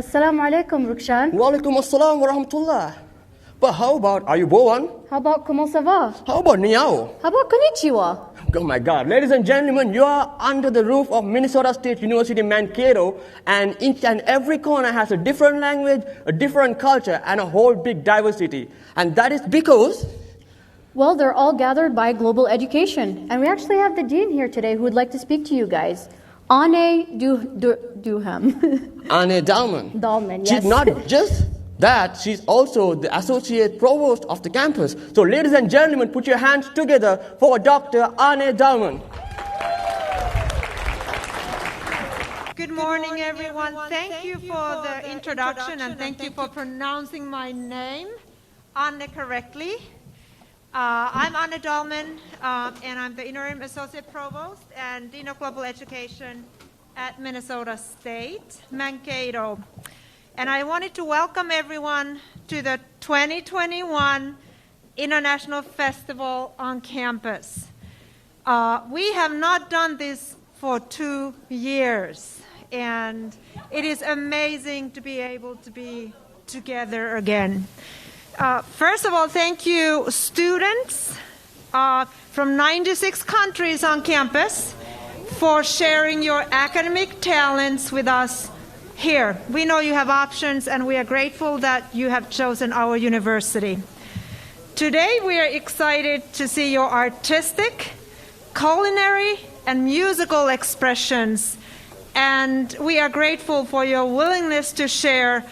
Assalamu alaikum, Rukshan. Walaikum assalam wa rahmatullah. But how about, are you Boan? How about comment ça va? How about Niao? How about konnichiwa? Oh my God, ladies and gentlemen, you are under the roof of Minnesota State University Mankato, and each and every corner has a different language, a different culture, and a whole big diversity. And that is because... Well, they're all gathered by global education. And we actually have the dean here today who would like to speak to you guys. Ane Duham. Ane Dalman. Dalman, yes. She's not just that, she's also the associate provost of the campus. So ladies and gentlemen, put your hands together for Dr. Ane Dalman. Good morning, everyone. Thank you for the introduction and thank you for pronouncing my name, Anne, correctly. I'm Anne Dahlman, and I'm the Interim Associate Provost and Dean of Global Education at Minnesota State, Mankato. And I wanted to welcome everyone to the 2021 International Festival on campus. We have not done this for 2 years, and it is amazing to be able to be together again. First of all, thank you, students from 96 countries on campus, for sharing your academic talents with us here. We know you have options, and we are grateful that you have chosen our university. Today, we are excited to see your artistic, culinary, and musical expressions, and we are grateful for your willingness to share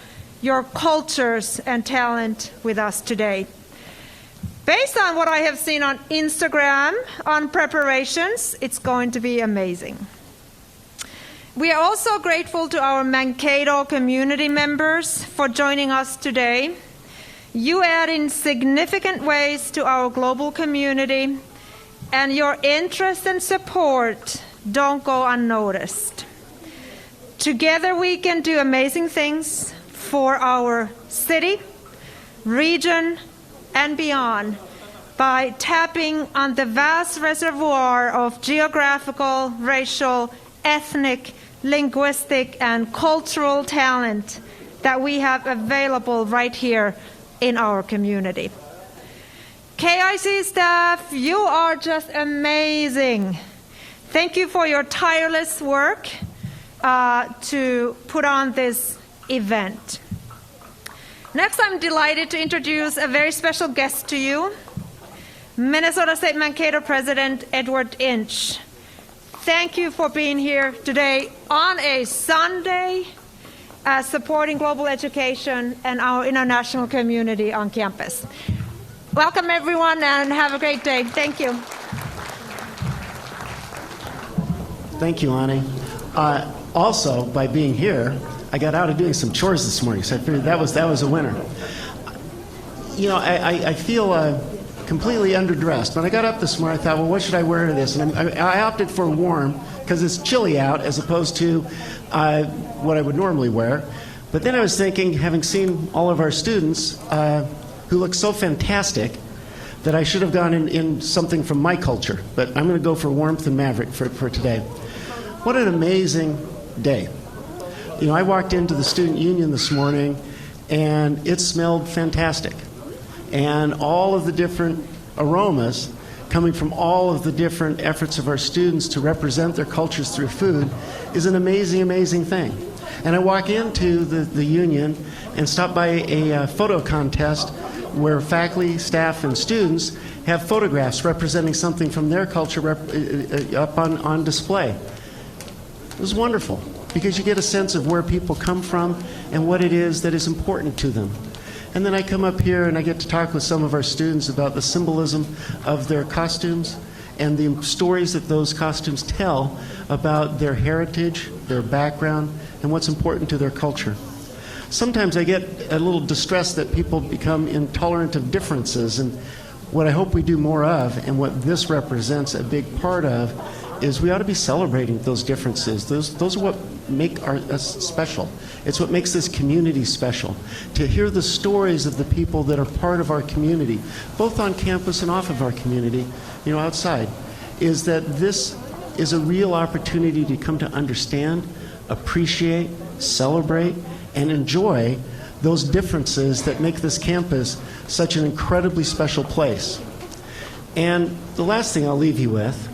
your cultures and talent with us today. Based on what I have seen on Instagram on preparations, it's going to be amazing. We are also grateful to our Mankato community members for joining us today. You add in significant ways to our global community, and your interest and support don't go unnoticed. Together we can do amazing things for our city, region, and beyond by tapping on the vast reservoir of geographical, racial, ethnic, linguistic, and cultural talent that we have available right here in our community. KIC staff, you are just amazing. Thank you for your tireless work to put on this event. Next, I'm delighted to introduce a very special guest to you, Minnesota State Mankato President Edward Inch. Thank you for being here today on a Sunday, supporting global education and our international community on campus. Welcome, everyone, and have a great day. Thank you. Thank you, Ani. Also, by being here, I got out of doing some chores this morning, so I figured that was a winner. You know, I feel completely underdressed. When I got up this morning, I thought, well, what should I wear to this? And I opted for warm because it's chilly out as opposed to what I would normally wear. But then I was thinking, having seen all of our students who look so fantastic, that I should have gone in something from my culture. But I'm going to go for warmth and maverick for today. What an amazing day. You know, I walked into the student union this morning, and it smelled fantastic. And all of the different aromas coming from all of the different efforts of our students to represent their cultures through food is an amazing, amazing thing. And I walk into the union and stop by a photo contest where faculty, staff, and students have photographs representing something from their culture up on display. It was wonderful, because you get a sense of where people come from and what it is that is important to them. And then I come up here and I get to talk with some of our students about the symbolism of their costumes and the stories that those costumes tell about their heritage, their background, and what's important to their culture. Sometimes I get a little distressed that people become intolerant of differences, and what I hope we do more of, and what this represents a big part of, is we ought to be celebrating those differences. Those are what make us special. It's what makes this community special. To hear the stories of the people that are part of our community, both on campus and off of our community, you know, outside, is that this is a real opportunity to come to understand, appreciate, celebrate, and enjoy those differences that make this campus such an incredibly special place. And the last thing I'll leave you with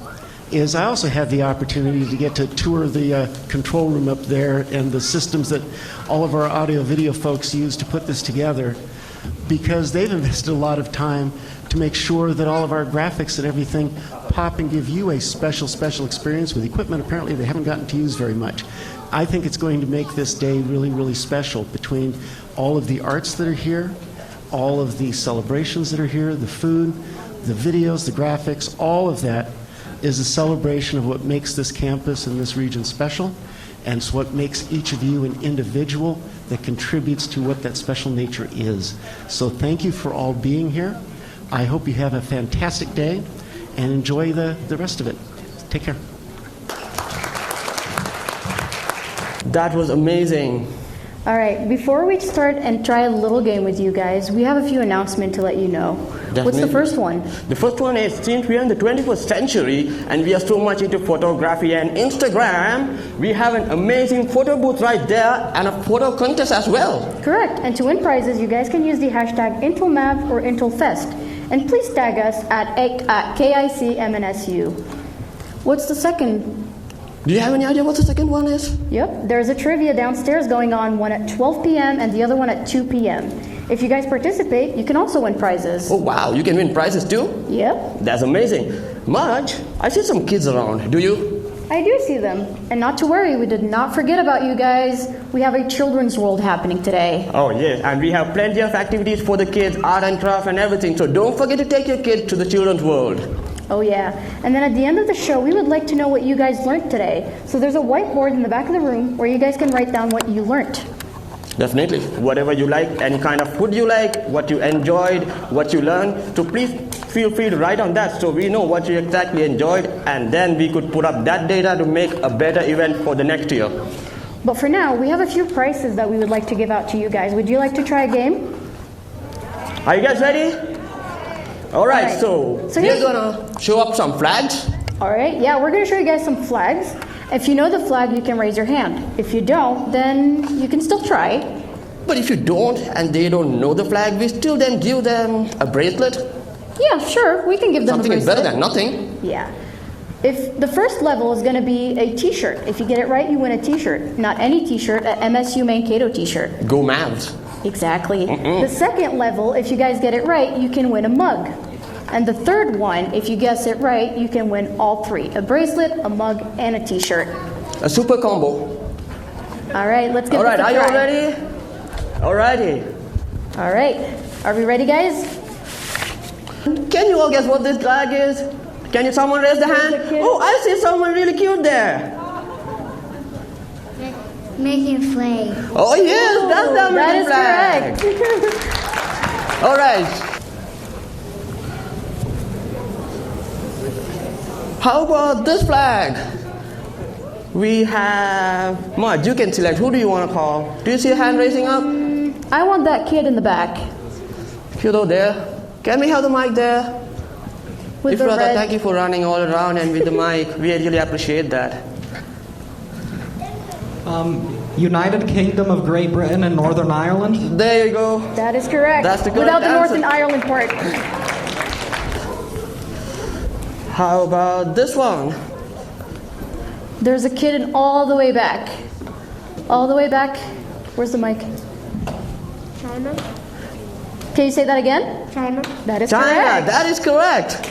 is I also had the opportunity to get to tour the control room up there and the systems that all of our audio video folks use to put this together, because they've invested a lot of time to make sure that all of our graphics and everything pop and give you a special experience with equipment apparently they haven't gotten to use very much. I think it's going to make this day really, really special, between all of the arts that are here, all of the celebrations that are here, the food, the videos, the graphics, all of that is a celebration of what makes this campus and this region special, and it's what makes each of you an individual that contributes to what that special nature is. So thank you for all being here. I hope you have a fantastic day and enjoy the rest of it. Take care. That was amazing. All right, before we start and try a little game with you guys, we have a few announcements to let you know. What's the first one? The first one is, since we are in the 21st century and we are so much into photography and Instagram, we have an amazing photo booth right there and a photo contest as well. Correct, and to win prizes, you guys can use the hashtag IntelMav or IntelFest. And please tag us at KICMNSU. What's the second? Do you have any idea what the second one is? Yep, there's a trivia downstairs going on, one at 12 p.m. and the other one at 2 p.m. If you guys participate, you can also win prizes. Oh wow, you can win prizes too? Yep. That's amazing. Marge, I see some kids around. Do you? I do see them. And not to worry, we did not forget about you guys. We have a children's world happening today. Oh yes, and we have plenty of activities for the kids, art and craft and everything. So don't forget to take your kid to the children's world. Oh yeah, and then at the end of the show, we would like to know what you guys learned today. So there's a whiteboard in the back of the room where you guys can write down what you learned. Definitely. Whatever you like, any kind of food you like, what you enjoyed, what you learned. So please feel free to write on that so we know what you exactly enjoyed, and then we could put up that data to make a better event for the next year. But for now, we have a few prizes that we would like to give out to you guys. Would you like to try a game? Are you guys ready? All right, so we're gonna show up some flags. All right, yeah, we're gonna show you guys some flags. If you know the flag, you can raise your hand. If you don't, then you can still try. But if you don't and they don't know the flag, we still then give them a bracelet. Yeah, sure, we can give them Something a is bracelet. better than nothing. Yeah. If the first level is gonna be a t-shirt. If you get it right, you win a t-shirt. Not any t-shirt, a MSU Mankato t-shirt. Go Mavs. Exactly. The second level, if you guys get it right, you can win a mug. And the third one, if you guess it right, you can win all three. A bracelet, a mug, and a t-shirt. A super combo. All right, let's get All right, this a are you all try. ready? Alrighty. All right. Are we ready, guys? Can you all guess what this flag is? Can you someone raise the hand? a kid. Oh, I see someone really cute there. Making a flag. Oh yes, that's the That American is flag. correct. All right. How about this flag? We have Marge. You can select. Who do you want to call? Do you see a hand raising up? I want that kid in the back. Kid over there. Can we have the mic there? With If the brother, red. thank you for running all around and with the mic. We really appreciate that. United Kingdom of Great Britain and Northern Ireland. There you go. That is correct. That's the correct Without the answer. Northern Ireland part. How about this one? There's a kid in all the way back. All the way back. Where's the mic? China. Can you say that again? China. That is China. correct. That is correct.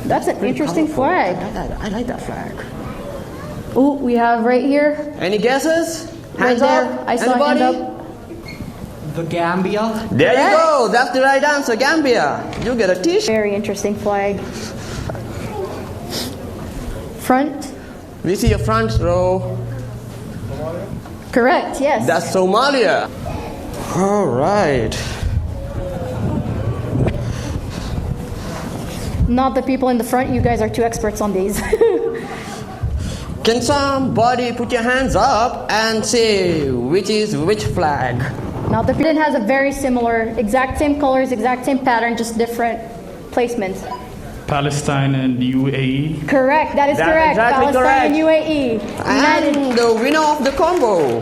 That's an interesting flag. I like that flag. Oh, we have right here. Any guesses? Right Hands there. up. I saw a Anybody? hand up. The Gambia. There Correct. you go. That's the right answer. Gambia. You get a t-shirt. Very interesting flag. Front. We see your front row. Correct, yes. That's Somalia. All right. Not the people in the front. You guys are too experts on these. Can somebody put your hands up and say which is which flag? Now the print has a very similar, exact same colors, exact same pattern, just different placements. Palestine and UAE. Correct, that is That's correct. exactly Palestine correct. and UAE. United. And the winner of the combo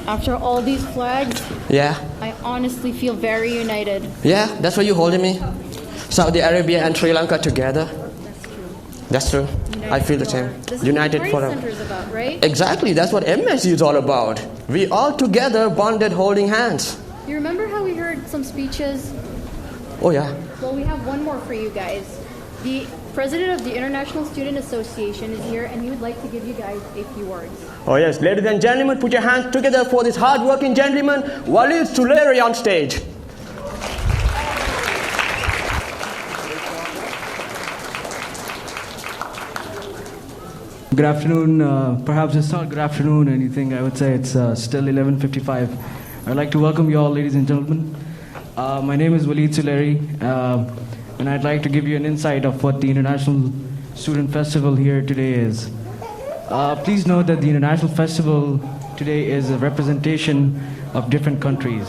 After all these flags, Yeah, I honestly feel very united. yeah, that's why you're holding me. Saudi Arabia and Sri Lanka together. That's true. I feel the same. This is United what forever. Center is about, right? Exactly, that's what MSU is all about. We all together bonded holding hands. You remember how we heard some speeches? Oh yeah. Well, we have one more for you guys. The president of the International Student Association is here, and he would like to give you guys a few words. Oh yes, ladies and gentlemen, put your hands together for this hard-working gentleman, Walid Suleri on stage. Good afternoon. Perhaps it's not good afternoon or anything. I would say it's still 11:55. I'd like to welcome you all, ladies and gentlemen. My name is Walid Suleri, and I'd like to give you an insight of what the International Student Festival here today is. Please note that the International Festival today is a representation of different countries,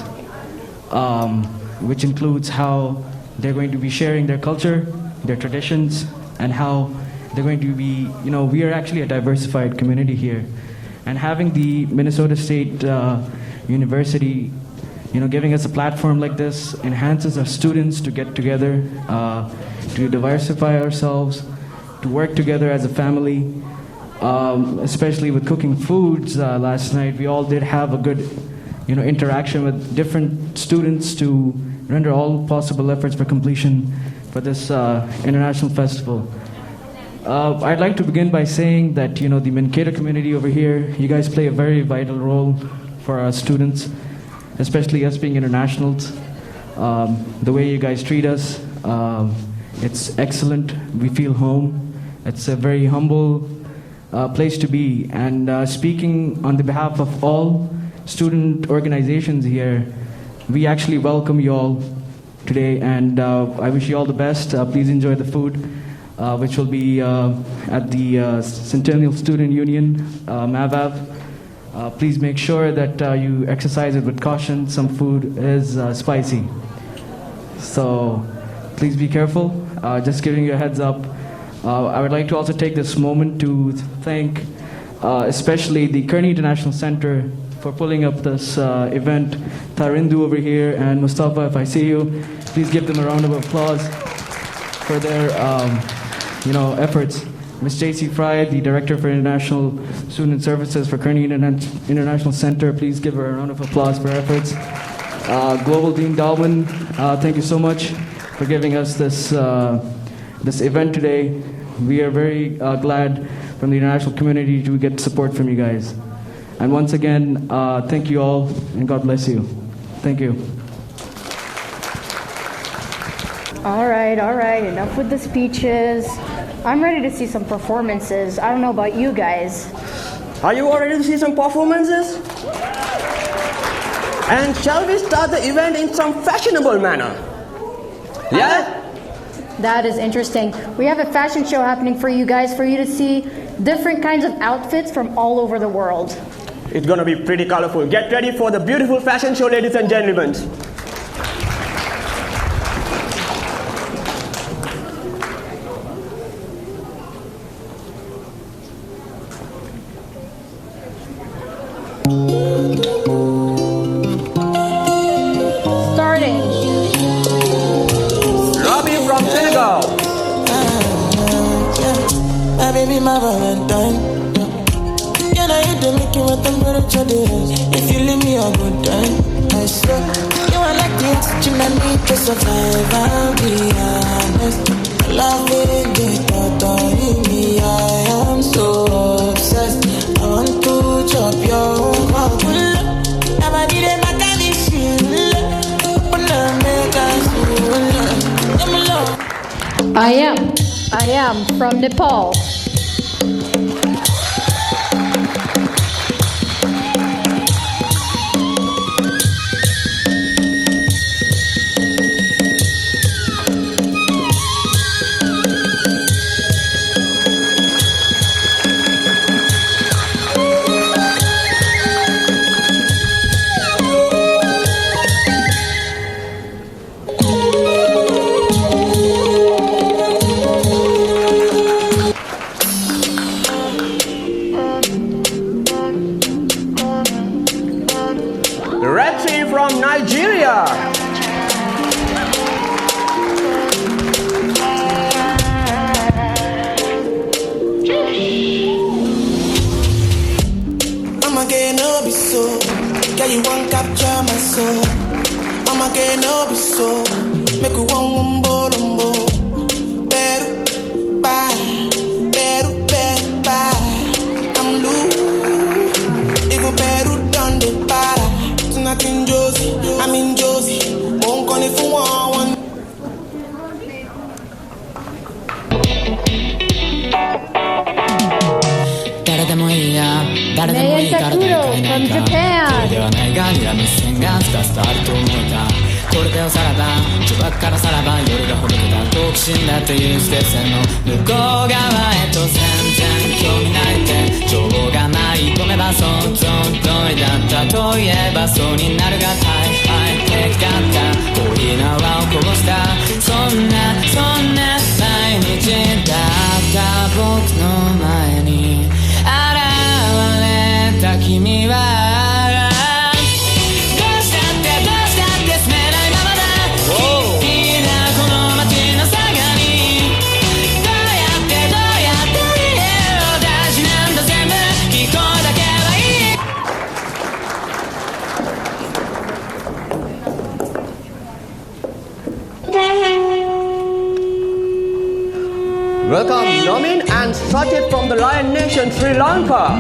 which includes how they're going to be sharing their culture, their traditions, and how they're going to be, we are actually a diversified community here. And having the Minnesota State University, giving us a platform like this enhances our students to get together, to diversify ourselves, to work together as a family, especially with cooking foods. Last night, we all did have a good, interaction with different students to render all possible efforts for completion for this international festival. I'd like to begin by saying that, the Mankato community over here, you guys play a very vital role for our students, especially us being internationals. The way you guys treat us, it's excellent. We feel home. It's a very humble place to be. And speaking on the behalf of all student organizations here, we actually welcome you all today, and I wish you all the best. Please enjoy the food, which will be at the Centennial Student Union, MAVAV. Please make sure that you exercise it with caution. Some food is spicy. So please be careful. Just giving you a heads up. I would like to also take this moment to thank especially the Kearney International Center for pulling up this event. Tarindu over here and Mustafa, if I see you, please give them a round of applause for their efforts. Ms. J.C. Fry, the Director for International Student Services for Kearney International Center, please give her a round of applause for her efforts. Global Dean Dalman, thank you so much for giving us this event today. We are very glad from the international community to get support from you guys. And once again, thank you all, and God bless you. Thank you. All right, enough with the speeches. I'm ready to see some performances. I don't know about you guys. Are you all ready to see some performances? And shall we start the event in some fashionable manner? Yeah? That is interesting. We have a fashion show happening for you guys, for you to see different kinds of outfits from all over the world. It's gonna be pretty colorful. Get ready for the beautiful fashion show, ladies and gentlemen. Starting. Robbie from Senegal. My baby, my Valentine. Can I hit the Mickey with temperature days? If you leave me a good time, I swear. You are like the oxygen I need to survive. I'll be honest. Love it, the thought in me. I am so obsessed. I want to chop your heart. Never did it, my kind of shit. I am from Nepal. いや誰でもいいから誰かいないかこれではないがにらみ線がつかつとあると思うかこれでおさらば呪縛からさらば夜がほどけた好奇心だというステッ線の向こう側へと全然興味ないって情報がない込めば想像通りだったといえばそうになるが大敗的だったコーヒーの泡をこぼしたそんな毎日だった僕の前に現れた君はWelcome Namin and Sajid from the Lion Nation, Sri Lanka.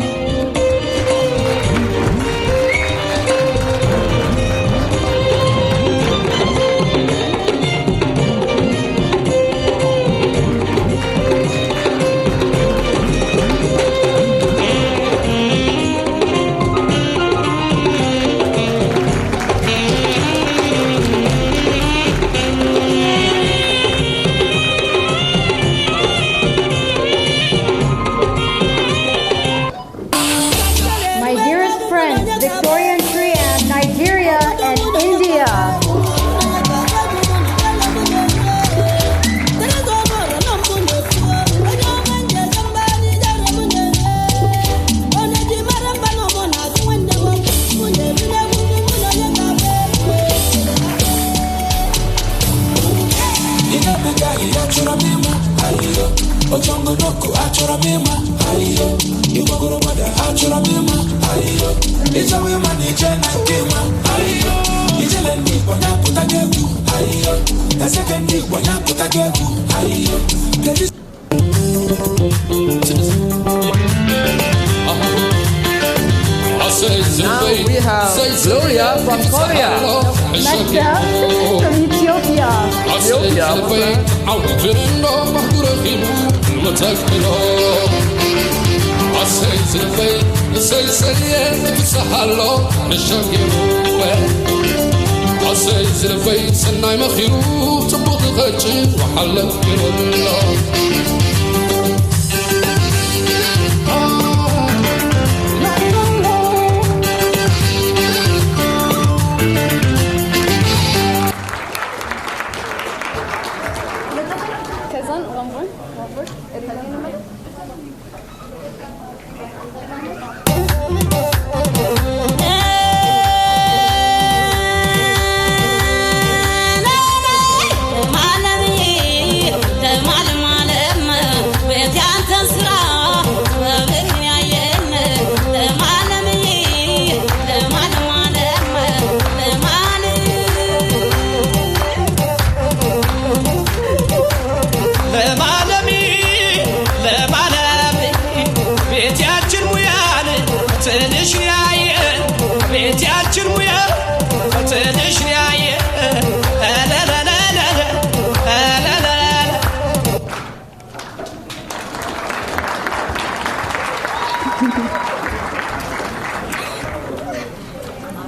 Now we have Gloria from Korea. Mankato from Ethiopia.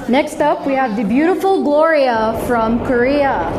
Next up, we have the beautiful Gloria from Korea.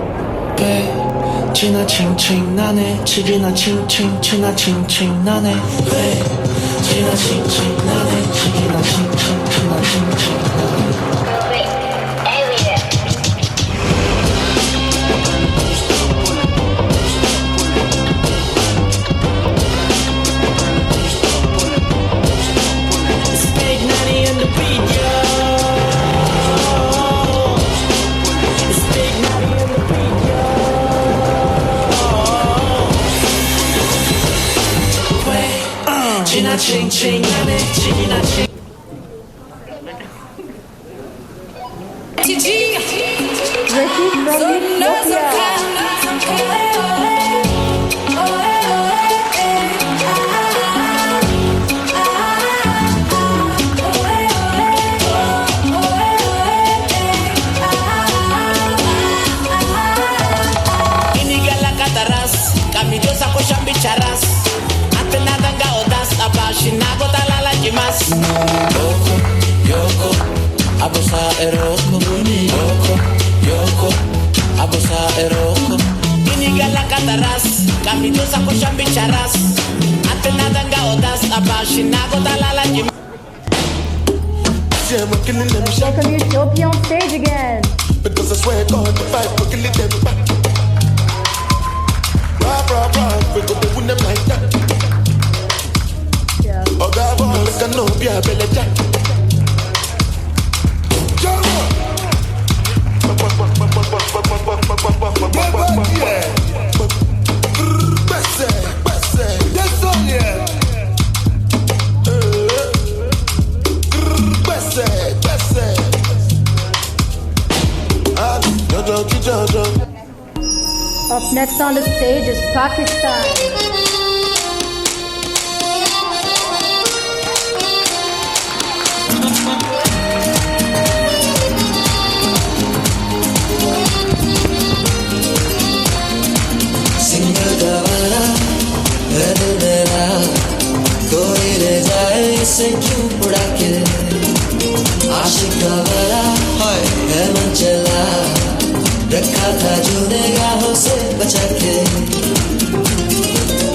Mas eroko, yoko, yoko, abosa eroko. Inigala kataras, kamitusa kushambi charas. Atenada nga odas, abashinago talala jim. Welcome Utopia on stage again. Because I swear God, the fight, we're killing them back. Rah, rah, rah, we're gonna win them like that. Yeah. Oh, God, boy, let's go, be a belly jack. Up next on the stage is Pakistan. कोई ले जाए इसे क्यों उड़ा के आशिक का वाला है मन चला रखा था जो निगाहों से बचा के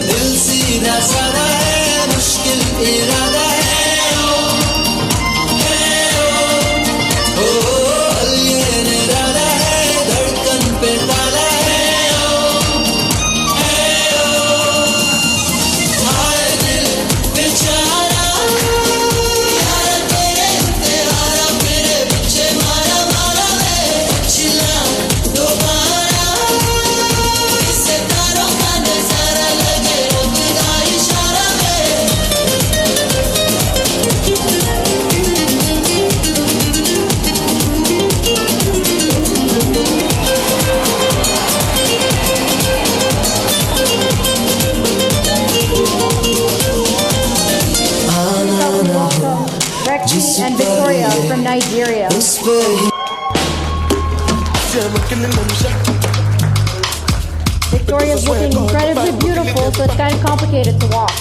दिल सीधा साधा है मुश्किल इरादा है ओ ये निराला है धड़कन पे ताला है And Victoria from Nigeria. Victoria is looking incredibly beautiful, so it's kind of complicated to walk.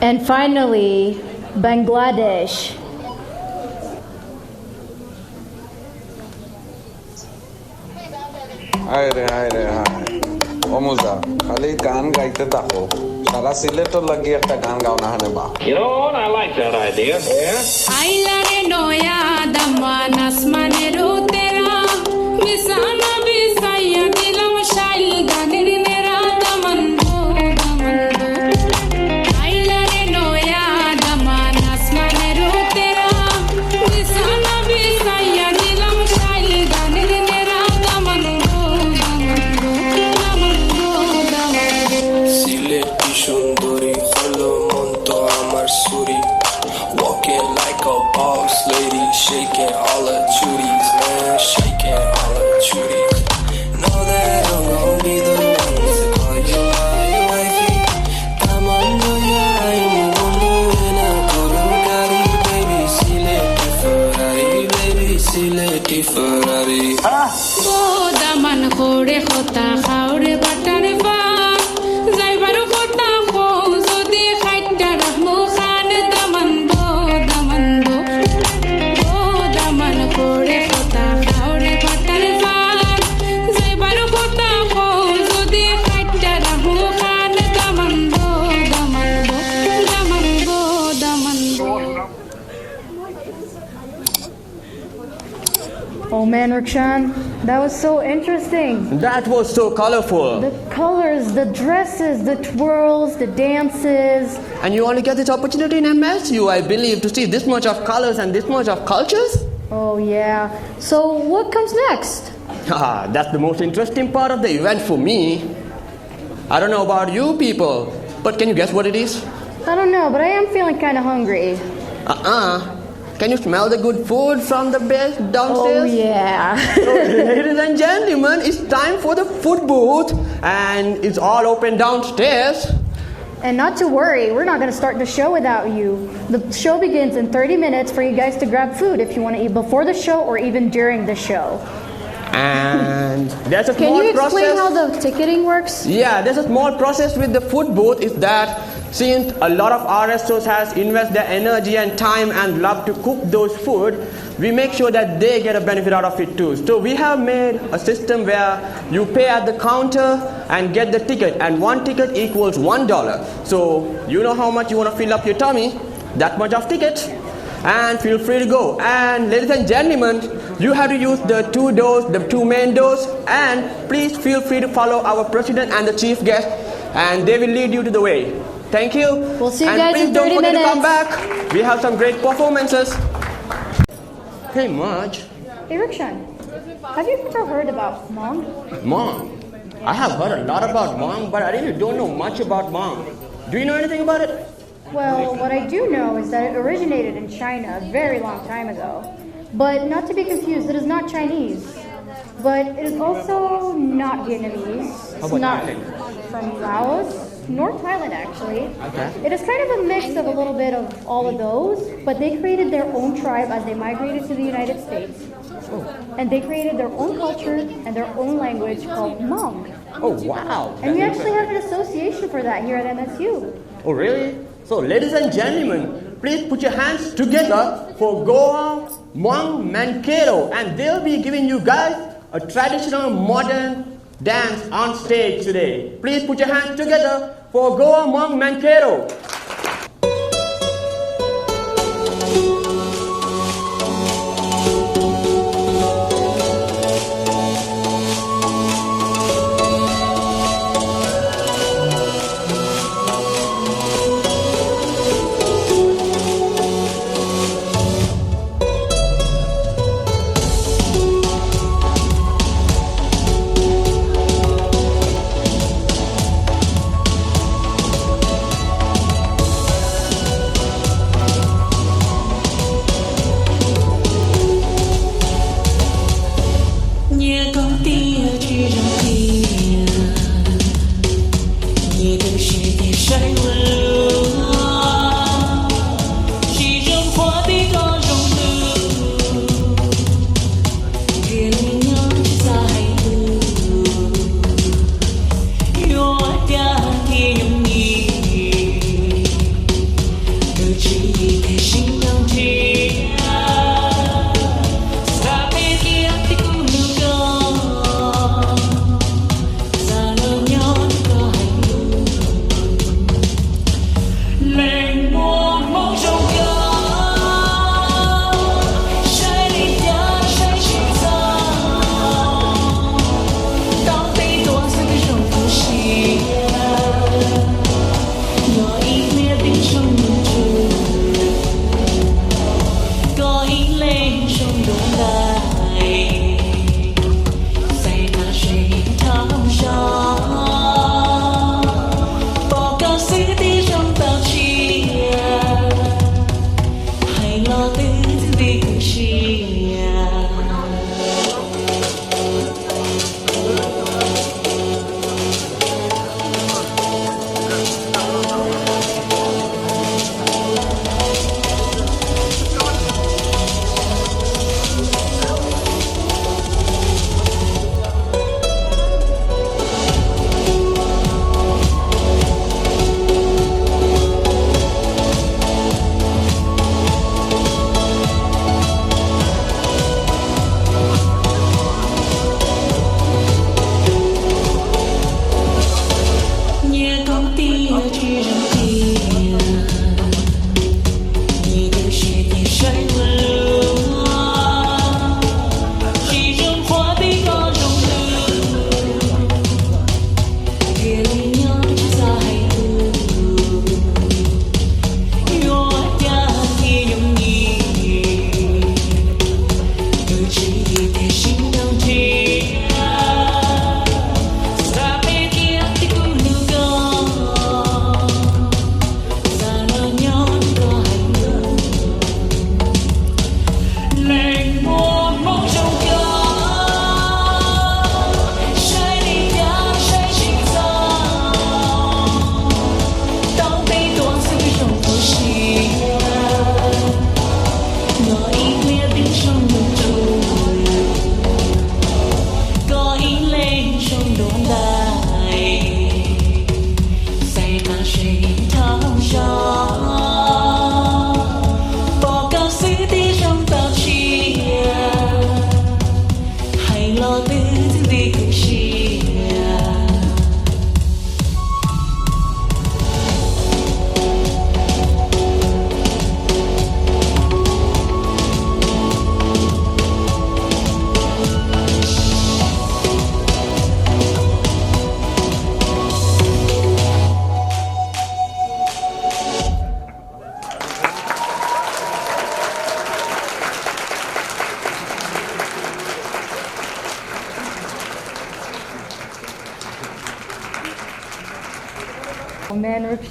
And finally, Bangladesh. Hi re, Omuza, khali gaan gaite dakho. Sara sileto lagi ekta gaan gaona hane ba. You know what? I like that idea. Yeah. Ailare noya damma nasmane ro tera misana bisaya dilam shail ganer mera damando ailare noya damma nasmane ro tera misana bisaya dilam shail ganer mera damando Sileti shundori kholo monto amar suri walking like a boss lady shaking all her chuties man shaking all her chuties know that I'm gonna be the one to call you my wifey come on do ya I'm gonna win a Bugatti baby sileti Ferrari oh daman khore khota khaure batar ba jaibaru khota kho jodi khaita rahmu khan damando oh daman khore khota khaure batar ba jaibaru khota kho jodi khaita rahmu khan damando Oh man, Rakshan, that was so interesting. That was so colorful. The colors, the dresses, the twirls, the dances. And you only get this opportunity in MSU, I believe, to see this much of colors and this much of cultures? Oh, yeah. So, what comes next? That's the most interesting part of the event for me. I don't know about you people, but can you guess what it is? I don't know, but I am feeling kind of hungry. Can you smell the good food from the base downstairs? Oh, yeah. So, ladies and gentlemen, it's time for the food booth, and it's all open downstairs. And not to worry, we're not going to start the show without you. The show begins in 30 minutes for you guys to grab food if you want to eat before the show or even during the show. And there's a Can small you explain process. how the ticketing works? Yeah, there's a small process with the food booth is that since a lot of our restaurants has invest their energy and time and love to cook those food, we make sure that they get a benefit out of it too. So we have made a system where you pay at the counter and get the ticket, and one ticket equals $1. So you know how much you want to fill up your tummy, that much of tickets, and feel free to go. And ladies and gentlemen, you have to use the two doors, the two main doors, and please feel free to follow our president and the chief guest, and they will lead you to the way. Thank you. We'll see you and guys please in 30 don't forget minutes. to come back. We have some great performances. Hey, Marge. Hey, Rikshan, have you ever heard about Hmong? Hmong. I have heard a lot about Hmong, but I really don't know much about Hmong. Do you know anything about it? Well, what I do know is that it originated in China a very long time ago. But not to be confused, it is not Chinese. But it is also not Vietnamese. It's not from Laos, nor Thailand actually. Okay. It is kind of a mix of a little bit of all of those, but they created their own tribe as they migrated to the United States. And they created their own culture and their own language called Hmong. Oh, wow. And we actually have an association for that here at MSU. Oh, really? So, ladies and gentlemen, please put your hands together for Goa Hmong Mankato, and they'll be giving you guys a traditional modern dance on stage today. Please put your hands together for Goa Hmong Mankato.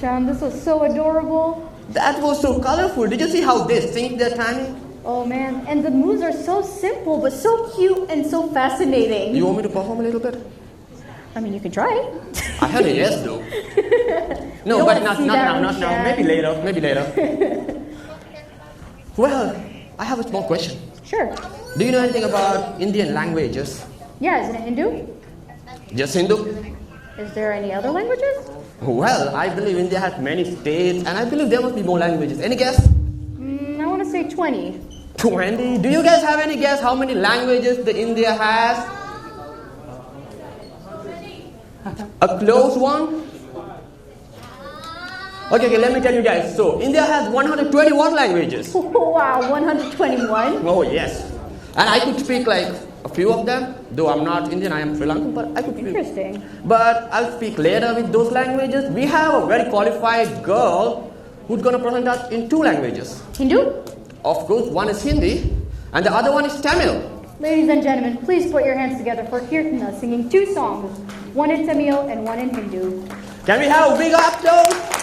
Sean, this was so adorable. That was so colorful. Did you see how they sing their timing? Oh man, and the moves are so simple but so cute and so fascinating. You want me to perform a little bit? I mean, you can try. I heard a yes though. No, but not now. Maybe later. Well, I have a small question. Sure. Do you know anything about Indian languages? Yeah, is it Hindu? Just Hindu? Is there any other languages? Well, I believe India has many states, and I believe there must be more languages. Any guess? I want to say 20. 20? Do you guys have any guess how many languages the India has? A close one? Okay, let me tell you guys. So, India has 121 languages. Wow, 121? Oh, yes. And I could speak like a few of them, though I'm not Indian, I am Sri Lankan, but I could speak. Interesting. But I'll speak later with those languages. We have a very qualified girl who's going to present us in 2 languages. Hindu? Of course, one is Hindi, and the other one is Tamil. Ladies and gentlemen, please put your hands together for Kirtana singing 2 songs, one in Tamil and one in Hindu. Can we have a big applause?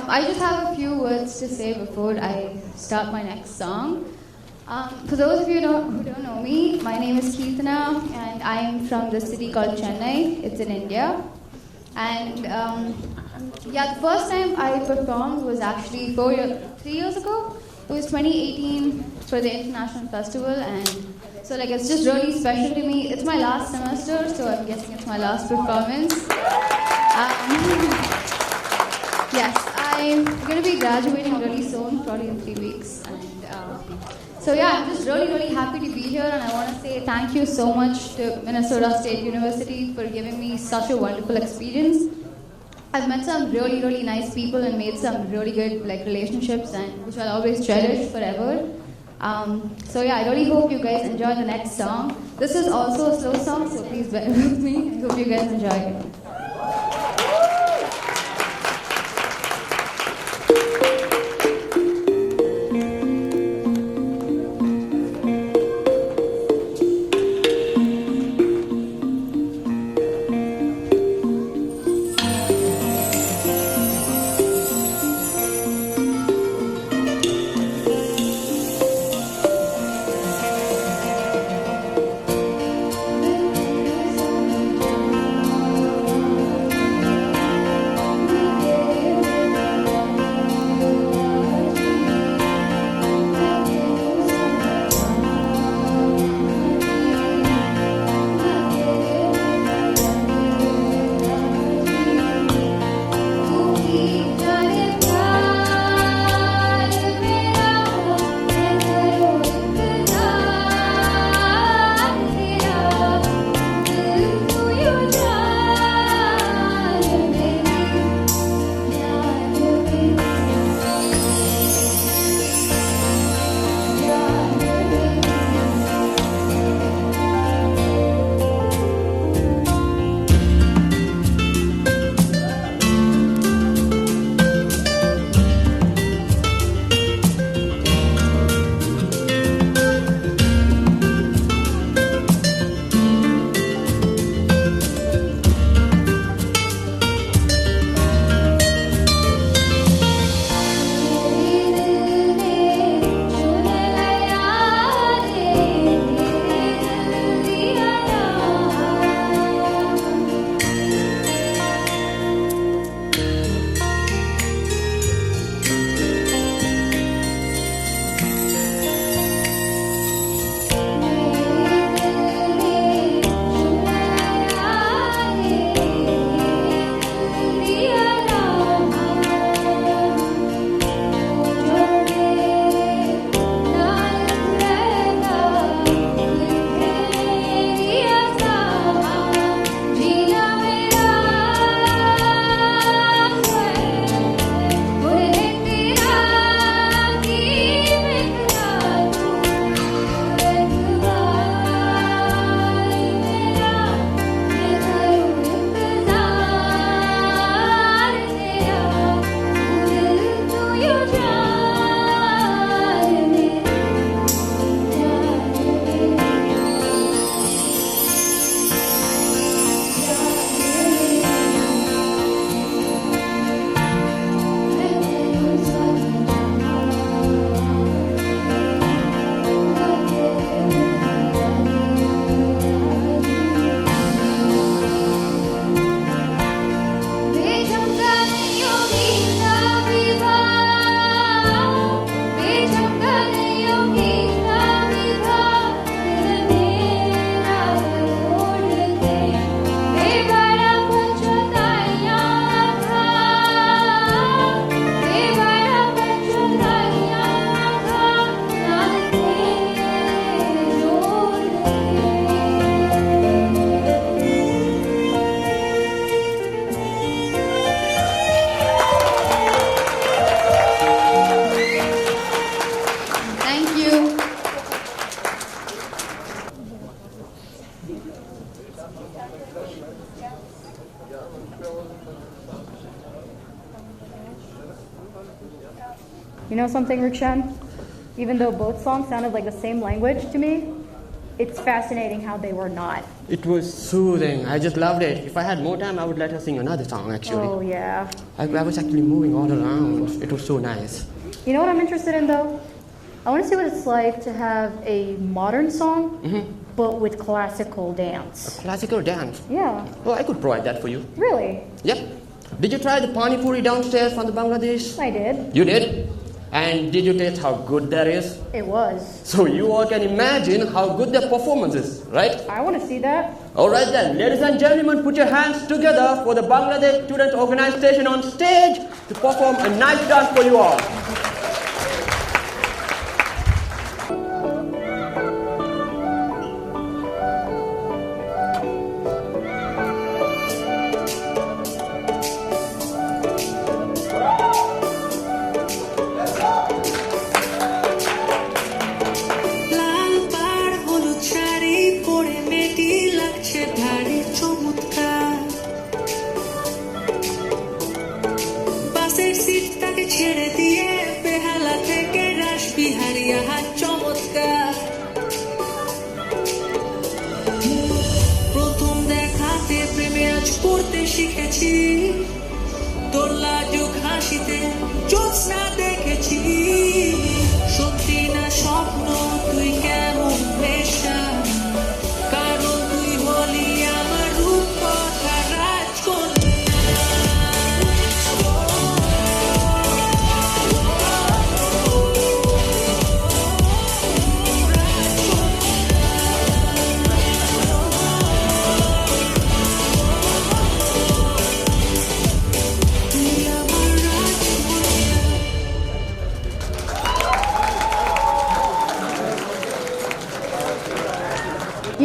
I just have a few words to say before I start my next song. For those of you who don't know me, my name is Keertana, and I'm from the city called Chennai. It's in India. And the first time I performed was actually 3 years ago. It was 2018 for the International Festival, and so it's just really special to me. It's my last semester, so I'm guessing it's my last performance. Yes, I'm going to be graduating really soon, probably in 3 weeks. And I'm just really, really happy to be here, and I want to say thank you so much to Minnesota State University for giving me such a wonderful experience. I've met some really, really nice people and made some really good relationships, and which I'll always cherish forever. I really hope you guys enjoy the next song. This is also a slow song, so please bear with me. I hope you guys enjoy it. You know something, Rukshan? Even though both songs sounded like the same language to me, it's fascinating how they were not. It was soothing. I just loved it. If I had more time, I would let her sing another song, actually. Oh, yeah. I was actually moving all around. It was so nice. You know what I'm interested in, though? I want to see what it's like to have a modern song, but with classical dance. Classical dance? Yeah. Well, I could provide that for you. Really? Yep. Did you try the pani puri downstairs from the Bangladesh? I did. You did? And did you taste how good that is? It was. So you all can imagine how good their performance is, right? I want to see that. All right then, ladies and gentlemen, put your hands together for the Bangladesh Student Organization on stage to perform a nice dance for you all. ছেড়ে দিয়ে বেহালা থেকে রাসবিহারী আহা চমৎকার প্রথম দেখাতে প্রেমে আজ পড়তে শিখেছি তোর লাজুক হাসিতে জ্যোৎস্না দেখেছি সত্যি না স্বপ্ন তুই কেমন নেশা কারণ তুই হলি আমার রূপকথা রাজকন্যা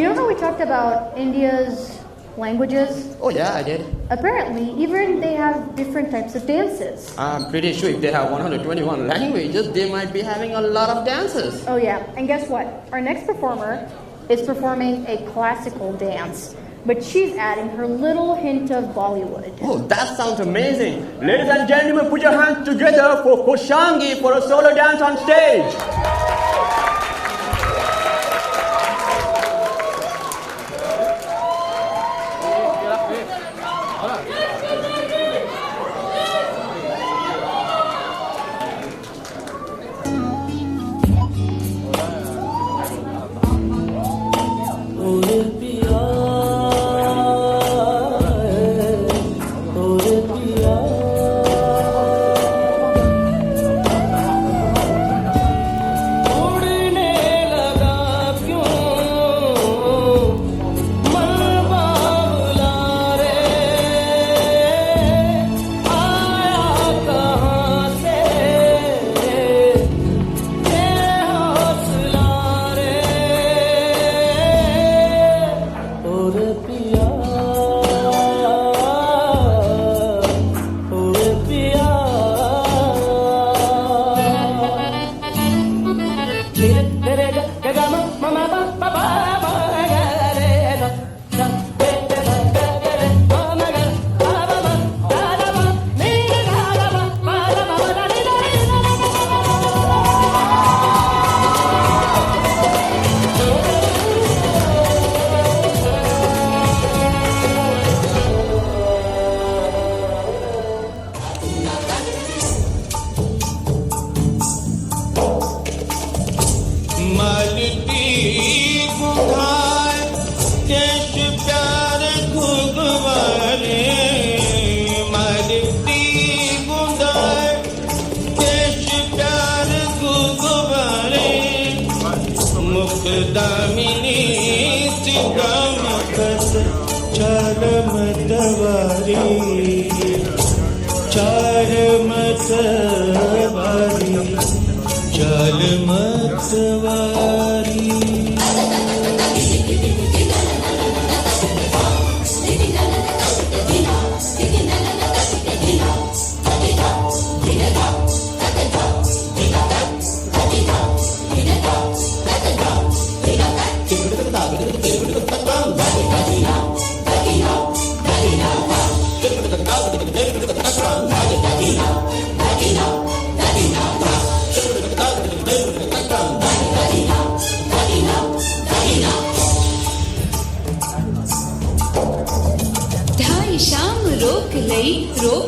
You know how we talked about India's languages? Oh yeah, I did. Apparently, even they have different types of dances. I'm pretty sure if they have 121 languages, they might be having a lot of dances. Oh yeah, and guess what? Our next performer is performing a classical dance, but she's adding her little hint of Bollywood. Oh, that sounds amazing. Ladies and gentlemen, put your hands together for Koshangi for a solo dance on stage.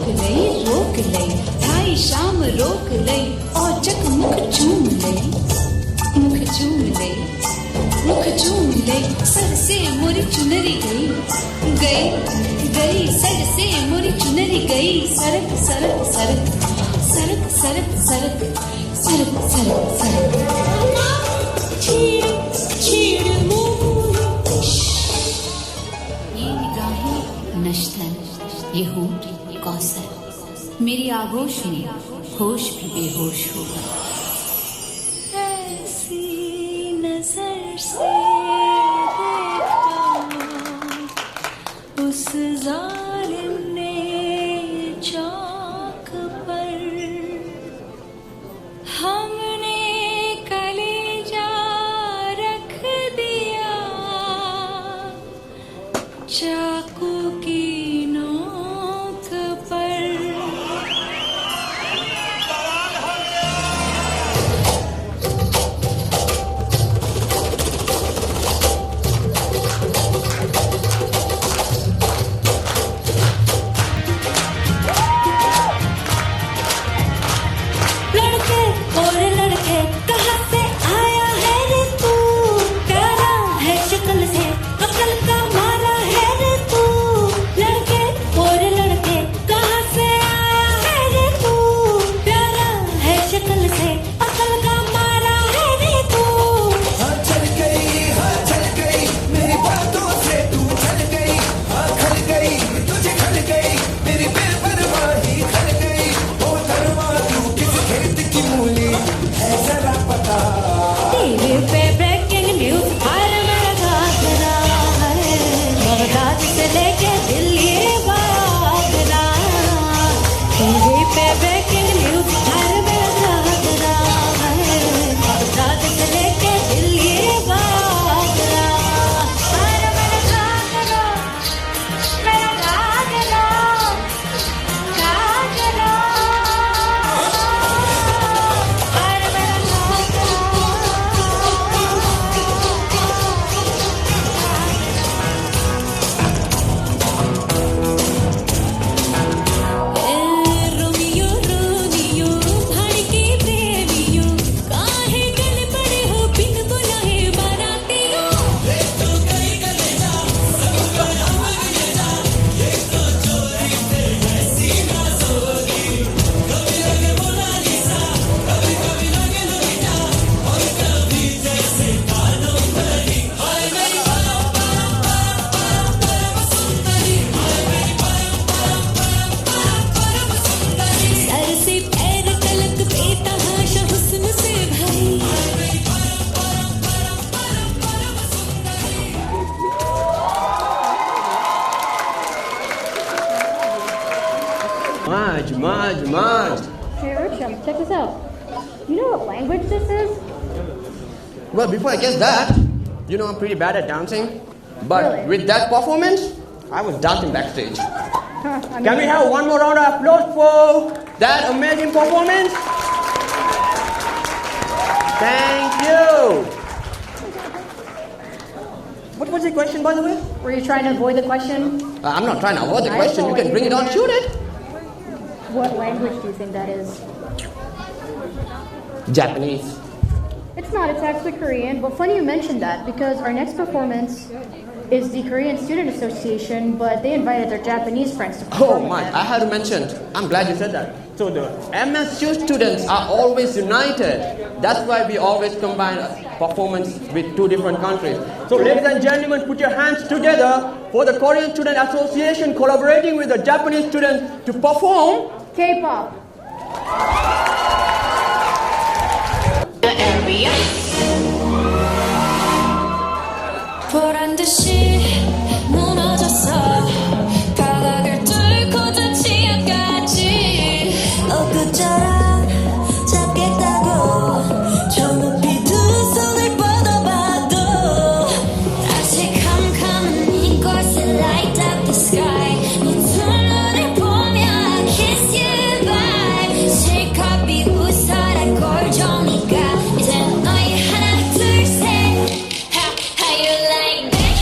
रोक ले भाई शाम रोक ले और चक मुख चूम ले मुख चूम ले मुख चूम ले सर से मोरी चुनरी गई गई गई सर से मोरी चुनरी गई सरक सरक सरक सरक सरक सरक सरक सरक सरक छीड़ छीड़ मुंह ये निगाहें नश्तन ये होंठ कौसर मेरी आगोश में होश भी बेहोश होगा ऐसी नजर से देखा उस जालिम ने चौक पर हमने कलेजा रख दिया चाकू की नोक पर लड़के और लड़के कहाँ से आया है रे तू प्यारा है शक्ल से अकल का मारा है रे तू लड़के और लड़के कहाँ से आया है रे तू प्यारा है शक्ल से अकल का मारा है रे तू हाँ चल गई मेरी बातों से तू चल गई हाँ खल गई तुझे खल गई मेरी बेपरवाही खल गई ओ धर्मा तू किस खेत की मूली है जरा पता तेरे पे ब्रेकिंग न्यूज हर मेरा घाघरा है बगदाद से लेके दिल्ली बागरा तेरे पे ब्रेकिंग न्यूज हर मेरा घाघरा है बगदाद से लेके दिल्ली बागरा हर मेरा घाघरा घाघरा हर मेरा रोमियो रोमियो भड़के प्रेमियो काहे गल पड़े हो बिन बुलाए बारातियों सर से पैर तलक बेतहाशा हुस्न से भरी Maj. Hey, Urchum, check this out. You know what language this is? Well, before I guess that, you know I'm pretty bad at dancing. But Really? with that performance, I was dancing backstage. I Can we have one more round of applause for that amazing performance? Thank you. What was the question, by the way? Were you trying to avoid the question? I'm not trying to avoid the I question. saw You what can bring it on, did. shoot it. What language do you think that is? Japanese. It's not, it's actually Korean, but funny you mentioned that because our next performance is the Korean Student Association, but they invited their Japanese friends to perform. Oh with my, them. I had to mention. I'm glad you said that. So the MSU students are always united. That's why we always combine performance with two different countries. So ladies and gentlemen, put your hands together for the Korean Student Association collaborating with the Japanese students to perform K-pop. 보란 듯이 무너졌어 바닥을 뚫고 저 지하까지 엊그처럼 잡겠다고 저 높이 두 손을 뻗어봐도 다시 캄캄한 이곳에 light up the sky 네 두 눈을 보며 kiss you bye 실컷 비웃어라 꼴종이가 이제 너희 하나 둘 셋 How you like that?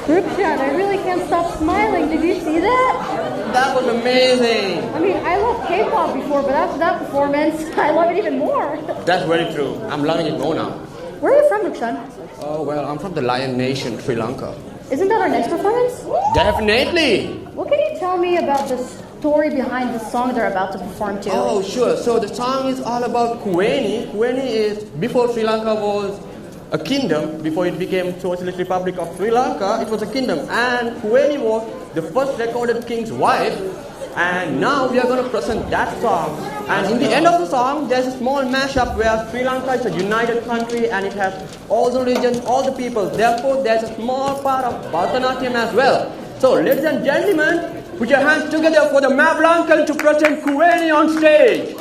Rukshan, I really can't stop smiling. Did you see that? That was amazing. I mean, I loved K-pop before, but after that performance, I love it even more. That's very true. I'm loving it more now. Where are you from, Rukshan? Oh, well, I'm from the Lion Nation, Sri Lanka. Isn't that our next performance? Definitely. What can you tell me about the story behind the song they're about to perform to? Oh, sure. So the song is all about Kuweni. Kuweni is, before Sri Lanka was a kingdom, before it became Socialist Republic of Sri Lanka, it was a kingdom. And Kuweni was the first recorded king's wife. And now we are going to present that song. And in the end of the song, there's a small mashup where Sri Lanka is a united country and it has all the regions, all the people. Therefore, there's a small part of Bharatanatyam as well. So, ladies and gentlemen, put your hands together for the Mavlankan to present Kuweni on stage.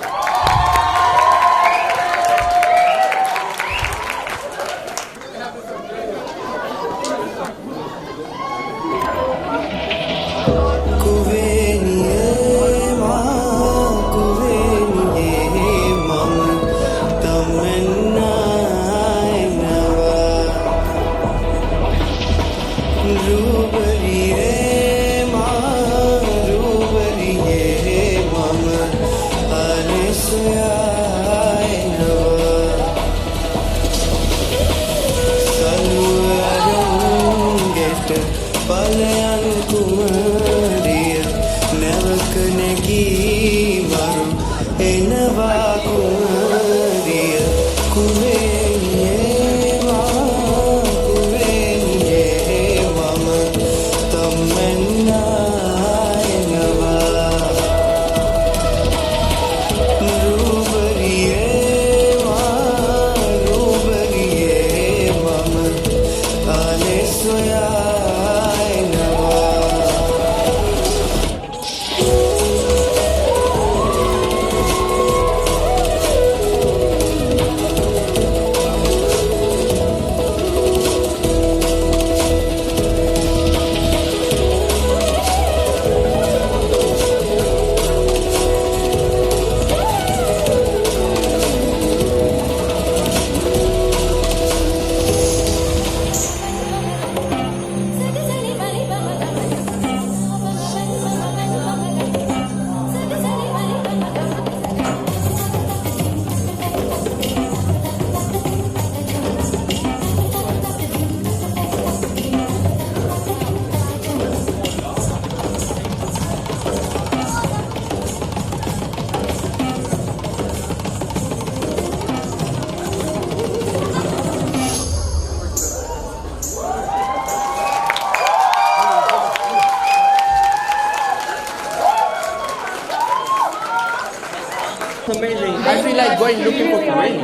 Amazing. I feel like going looking for Kuweni.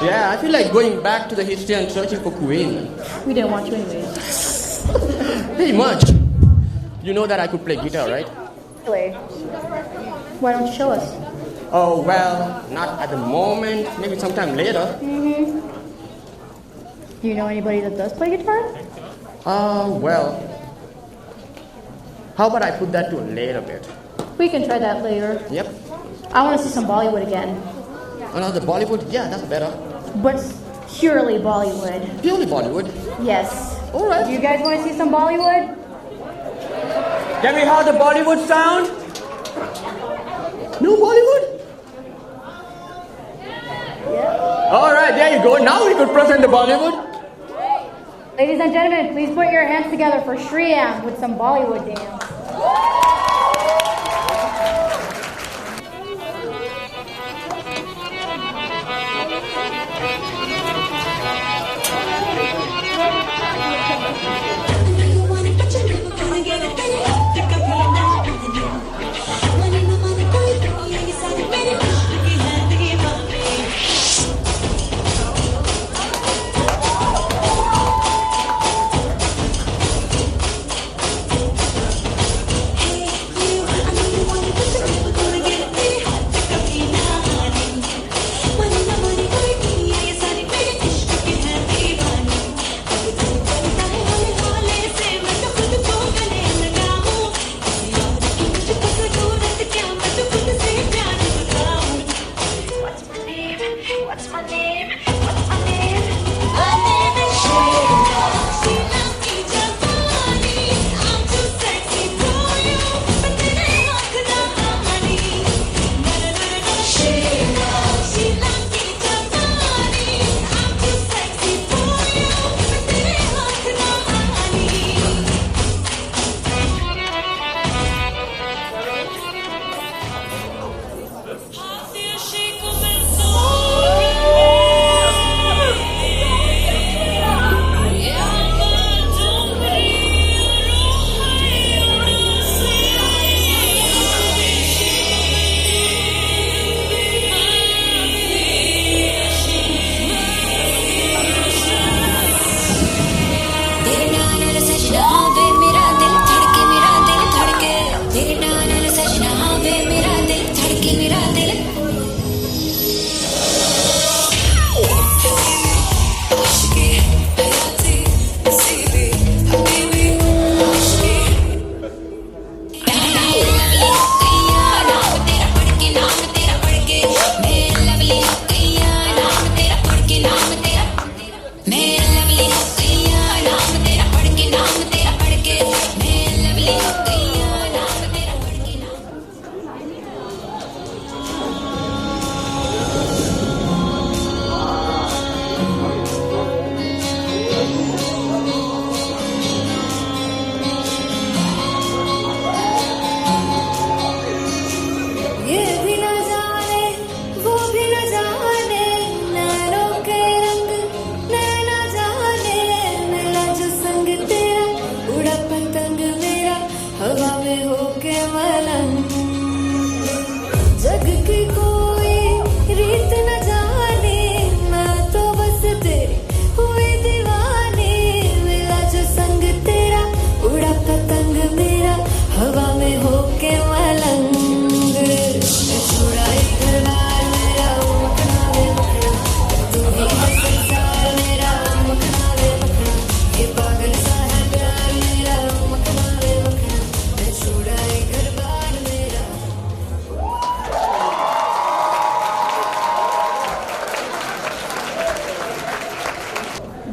Yeah, I feel like going back to the history and searching for Kuweni. We didn't want you anyways. Very much. You know that I could play guitar, right? Really? Why don't you show us? Oh, well, not at the moment. Maybe sometime later. Mm-hmm. Do you know anybody that does play guitar? Well. How about I put that to a later bit? We can try that later. Yep. I want to see some Bollywood again. Another Bollywood? Yeah, that's better. But purely Bollywood. Purely Bollywood? Yes. Alright. Do you guys want to see some Bollywood? Can we have the Bollywood sound? No Bollywood? Yeah. Alright, there you go. Now we could present the Bollywood. Ladies and gentlemen, please put your hands together for Shriyam with some Bollywood dance.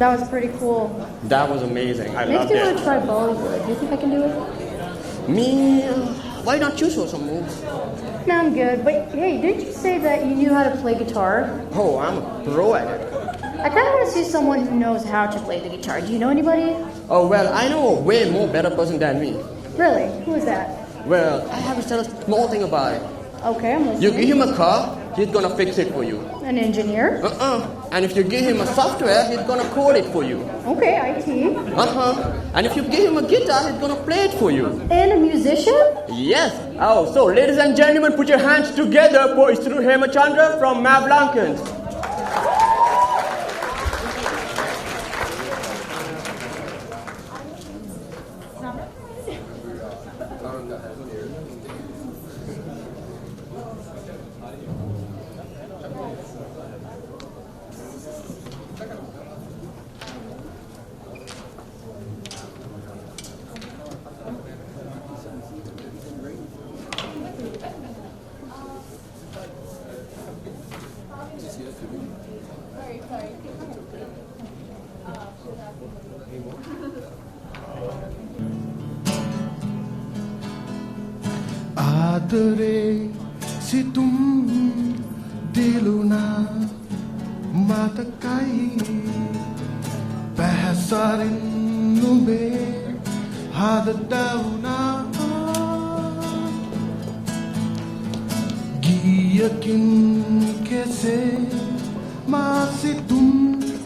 That was pretty cool. That was amazing. I loved Makes me want it. to try Bollywood. Do you think I can do it? Me, why not you show some moves? No, I'm good. But hey, didn't you say that you knew how to play guitar? Oh, I'm a pro at it. I kind of want to see someone who knows how to play the guitar. Do you know anybody? Oh, well, I know a way more better person than me. Really? Who is that? Well, I have to tell a small thing about it. Okay, I'm You listening. give him a car, he's gonna fix it for you. An engineer? And if you give him a software, he's gonna code it for you. Okay, IT. And if you give him a guitar, he's gonna play it for you. And a musician? Yes. Oh, so ladies and gentlemen, put your hands together for Istru Hemachandra from Mavlankans. आदरे si तुम दिलुना matakai bahasarin nube hadadauna giyakin kese masih तुम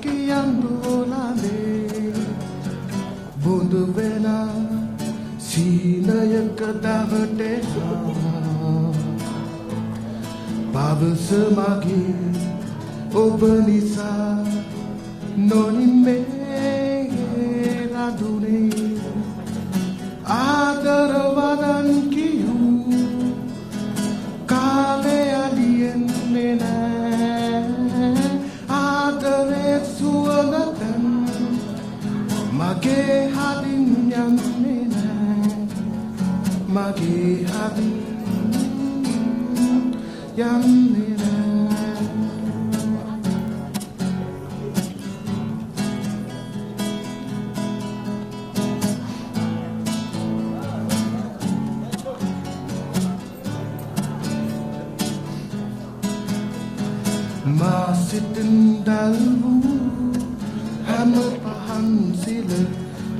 ki andolane bonduvena sinaya kadavate Bab semakin obenisa noni mera dune adarvadan kiyu kale alien nena adare suanatan mage hadin yan nena mage hadin yan nena masih tendalmu hammer pahan sila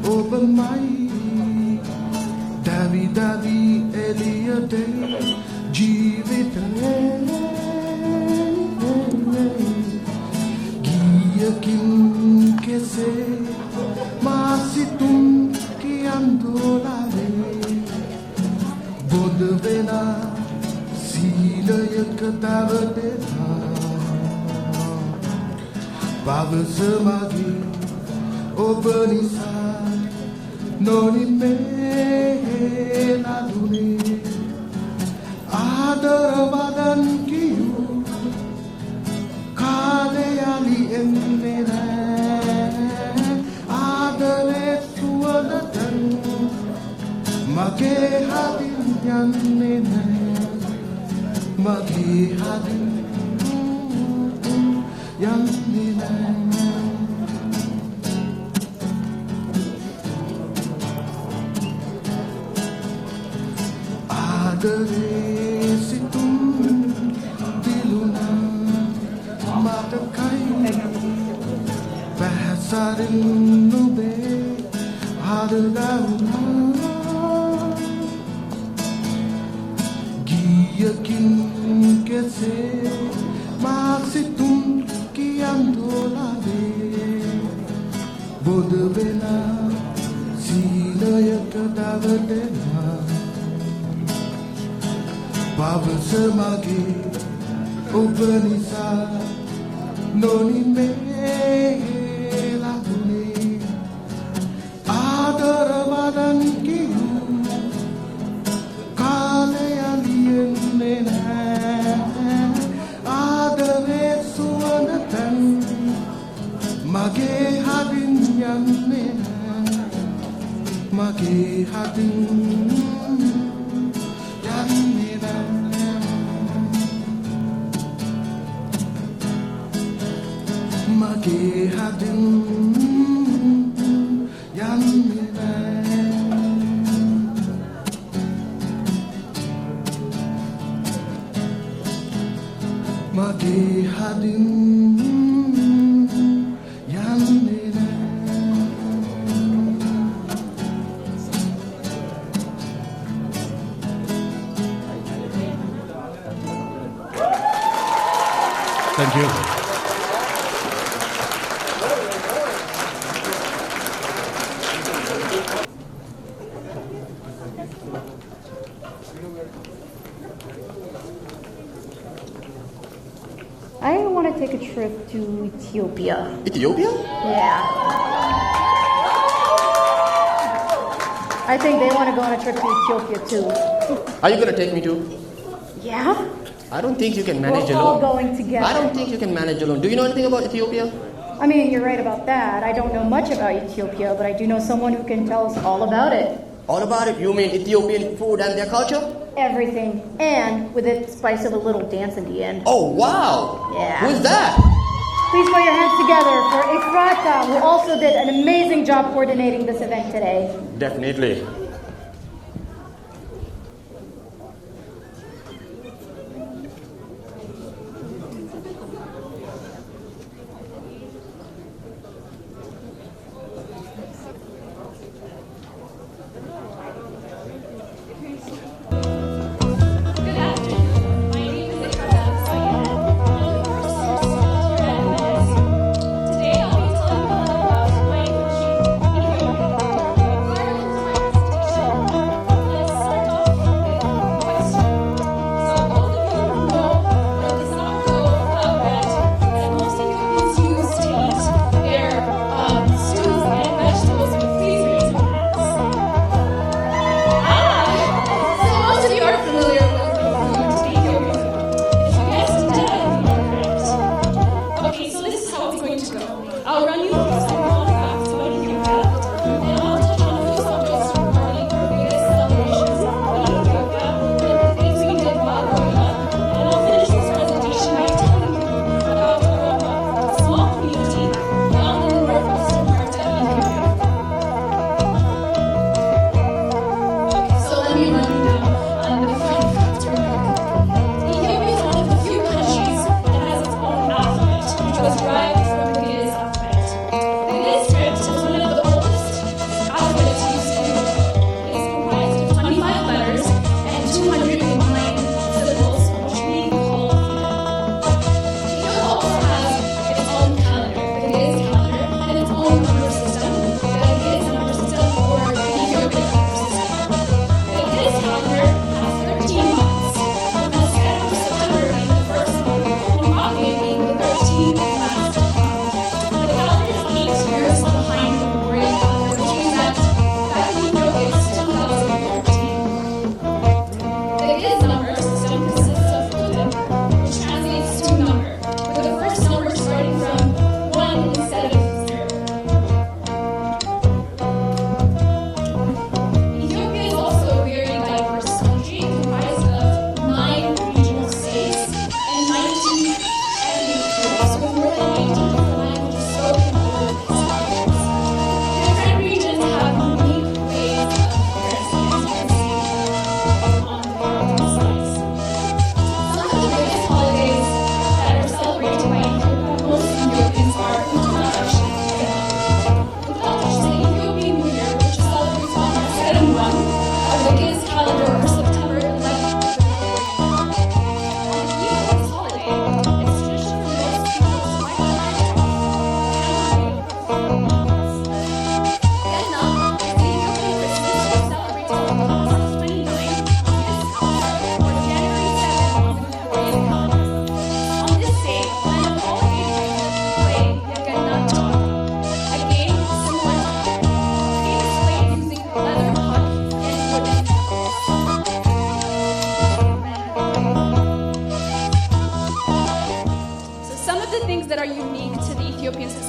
obamai davi davi eliade jivitane giyakin kese masih tum ki andolare bodvena sila yakadavadena Bab semagi obenisa noni mela dune adarvadan kiyu kale ali enena adare suanatan mage hadin yanena mage hadin yanena adare si tum diluna matakai bahasarin nube hadadauna giyakin kese masih tum ki andolare bodvena silaya kadavadena Bab semagi obenisa noni mela dune adarvadan kiyu kale alien nena adare suanatan mage hadin yan nena mage hadin yan nena mage hadin hadin yandere. Thank you. I want to take a trip to Ethiopia. Ethiopia? Yeah. I think they want to go on a trip to Ethiopia too. Are you going to take me too? Yeah? I don't think you can manage We're alone. all going together. I don't think you can manage alone. Do you know anything about Ethiopia? I mean, you're right about that. I don't know much about Ethiopia, but I do know someone who can tell us all about it. All about it? You mean Ethiopian food and their culture? Everything. And with a spice of a little dance in the end. Oh, wow. Yeah. Who's that? Please put your hands together for Efrata, who also did an amazing job coordinating this event today. Definitely.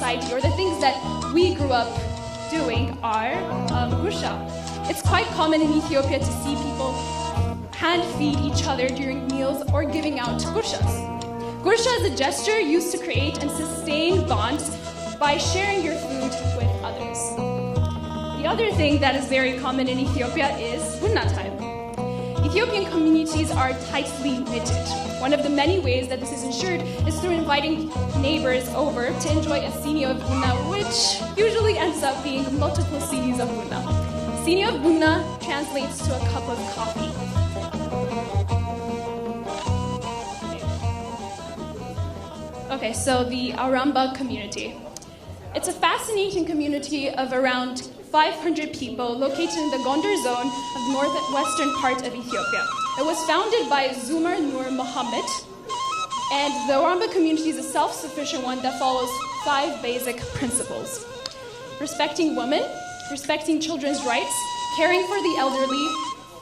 society, or the things that we grew up doing are gusha. It's quite common in Ethiopia to see people hand feed each other during meals or giving out gushas. Gusha is a gesture used to create and sustain bonds by sharing your food with others. The other thing that is very common in Ethiopia is bunna time. Ethiopian communities are tightly knitted. One of the many ways that this is ensured is through inviting neighbors over to enjoy a sini of bunna, which usually ends up being multiple sinis of bunna. Sini of bunna translates to a cup of coffee. Okay, so the Aramba community. It's a fascinating community of around 500 people located in the Gondar zone of the northwestern part of Ethiopia. It was founded by Zumar Nur Muhammad, and the Aramba community is a self-sufficient one that follows 5 basic principles: respecting women, respecting children's rights, caring for the elderly,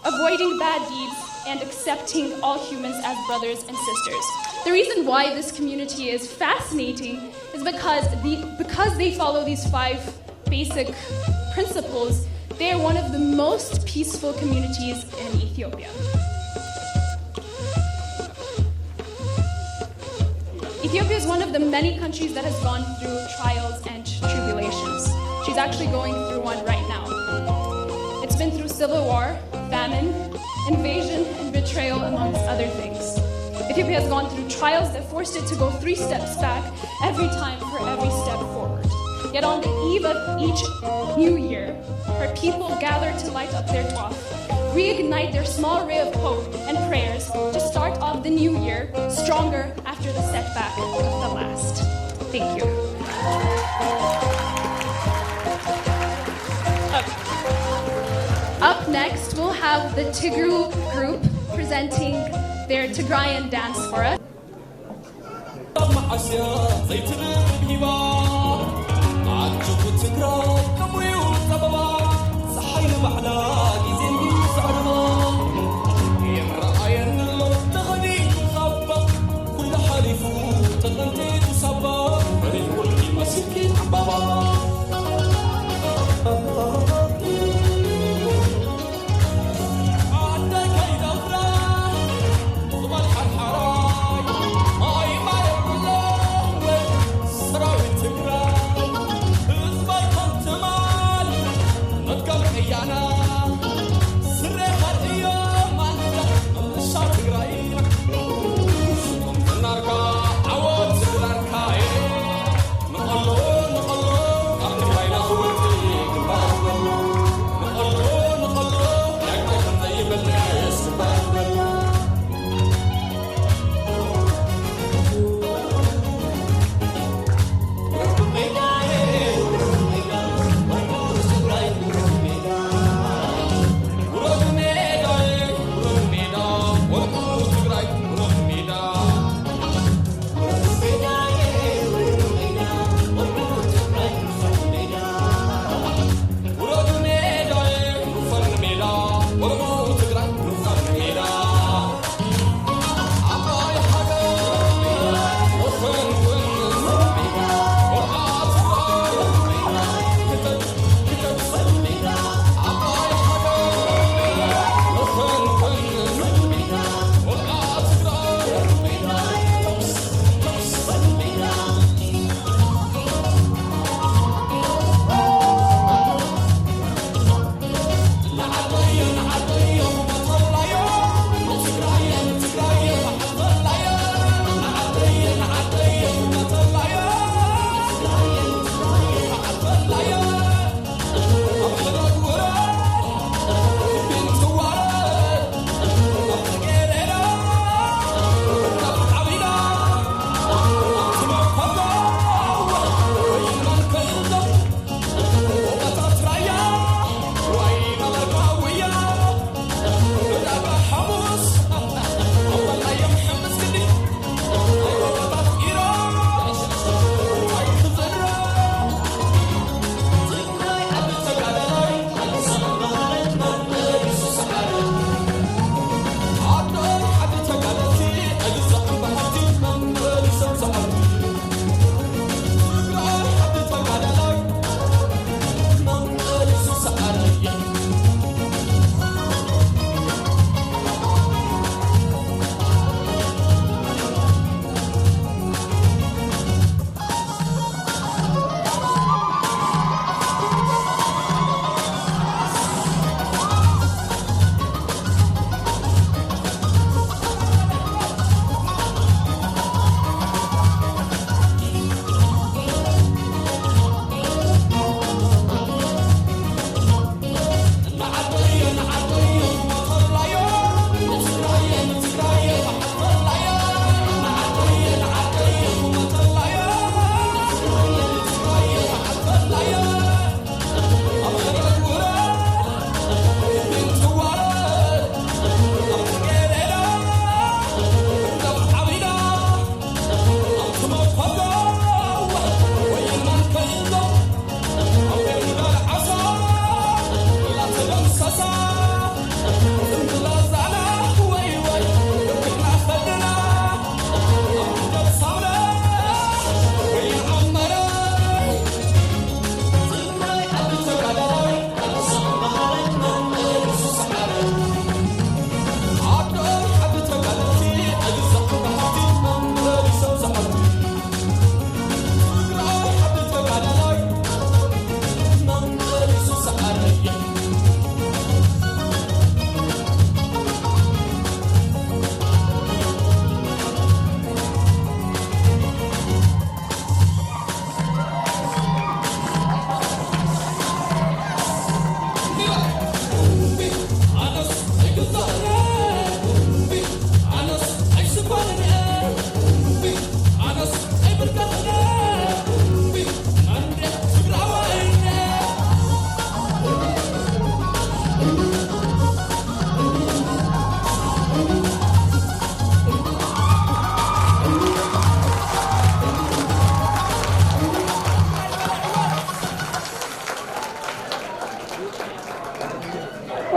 avoiding bad deeds, and accepting all humans as brothers and sisters. The reason why this community is fascinating is because they follow these 5 basic principles. They are one of the most peaceful communities in Ethiopia. Ethiopia is one of the many countries that has gone through trials and tribulations. She's actually going through one right now. It's been through civil war, famine, invasion, and betrayal, amongst other things. Ethiopia has gone through trials that forced it to go 3 steps back every time for every step forward. Yet on the eve of each new year, her people gather to light up their tawaf, reignite their small ray of hope and prayers to start off the new year stronger after the setback of the last. Thank you. Okay. Up next, we'll have the Tigru group presenting their Tigrayan dance for us.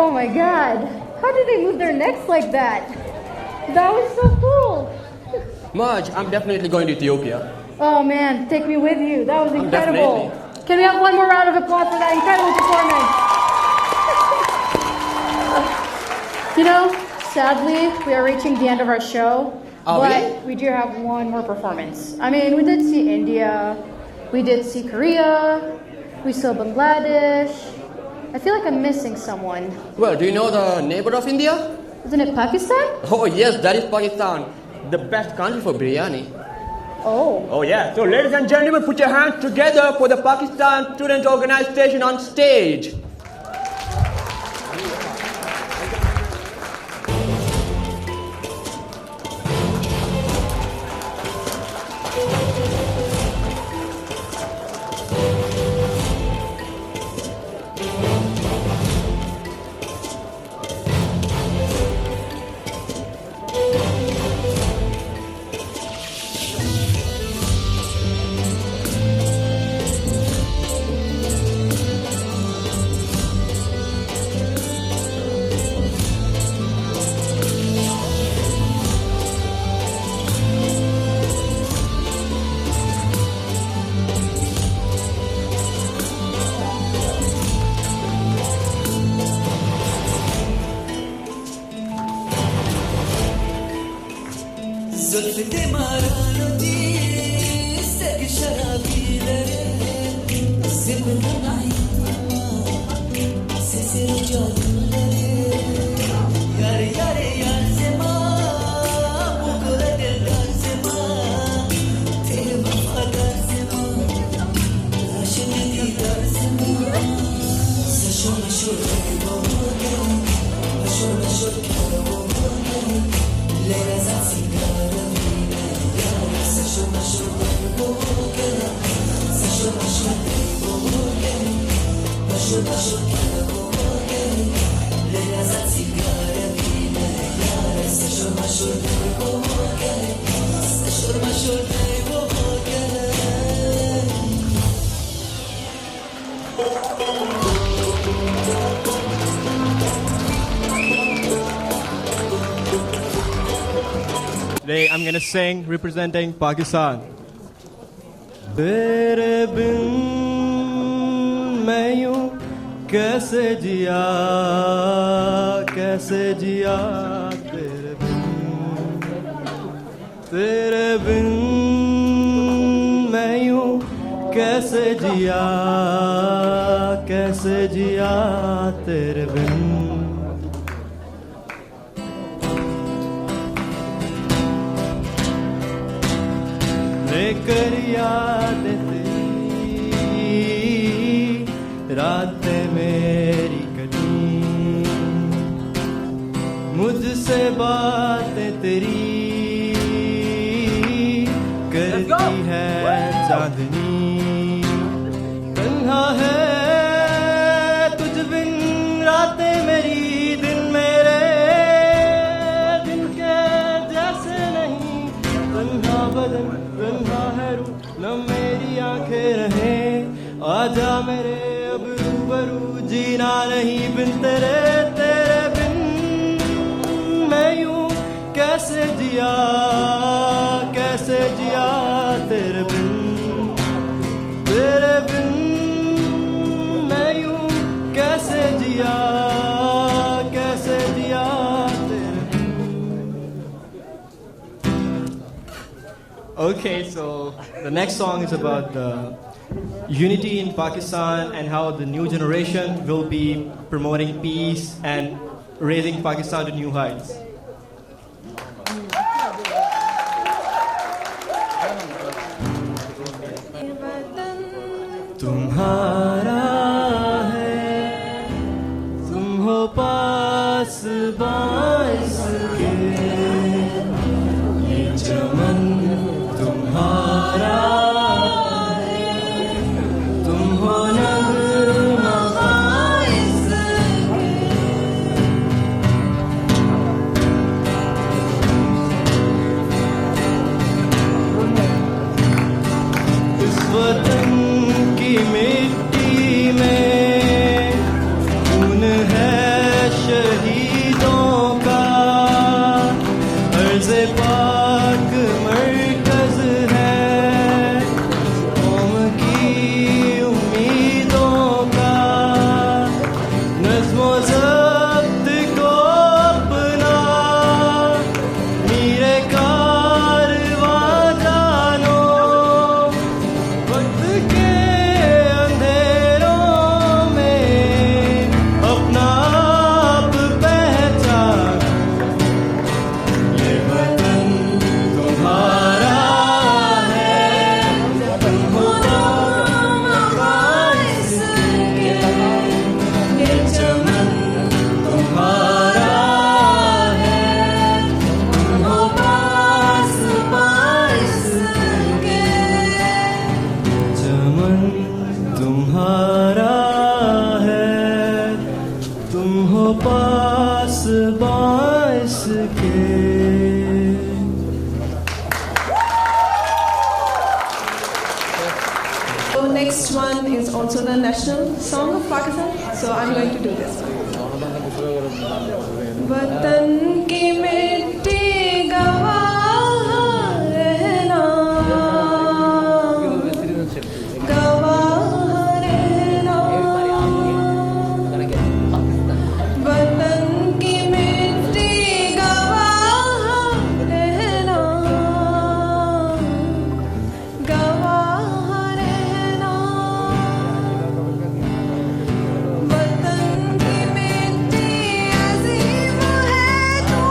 Oh my god. How did they move their necks like that? That was so cool. Marge, I'm definitely going to Ethiopia. Oh man, take me with you. That was incredible. Definitely. Can we have one more round of applause for that incredible performance? You know, sadly, we are reaching the end of our show. But we do have one more performance. I mean, we did see India, we did see Korea, we saw Bangladesh. I feel like I'm missing someone. Well, do you know the neighbor of India? Isn't it Pakistan? Oh yes, that is Pakistan. The best country for biryani. Oh. Oh yeah. So ladies and gentlemen, put your hands together for the Pakistan Student Organization on stage. Today I'm gonna sing representing Pakistan. तेरे बिन मैं यूं कैसे जिया तेरे बिन मैं यूं कैसे जिया तेरे बिन लेकर याद तेरी रातें मेरी कटी मुझसे बातें तेरी करती है चांदनी तन्हा है तुझ बिन रातें मेरी दिन मेरे दिन के जैसे नहीं तन्हा बदन तन्हा है रूह न मेरी आंखें रहे आजा मेरे अब रूबरू जीना नहीं बिन तेरे बिन मैं यूं कैसे जिया तेरे बिन मैं यूं कैसे जिया तेरे बिन. Okay, so the next song is about the unity in Pakistan and how the new generation will be promoting peace and raising Pakistan to new heights. तुम्हारा है तुम हो पास बास के ये चमन तुम्हारा है तुम हो नगमा खाइस के इस वतन की मिट्टी पास बास के So next one is also the national song of Pakistan. So I'm going to do this. वतन की मिट्टी गवाह रहना गवाह रहना वतन की मिट्टी गवाह रहना गवाह रहना वतन की मिट्टी अजीम है तू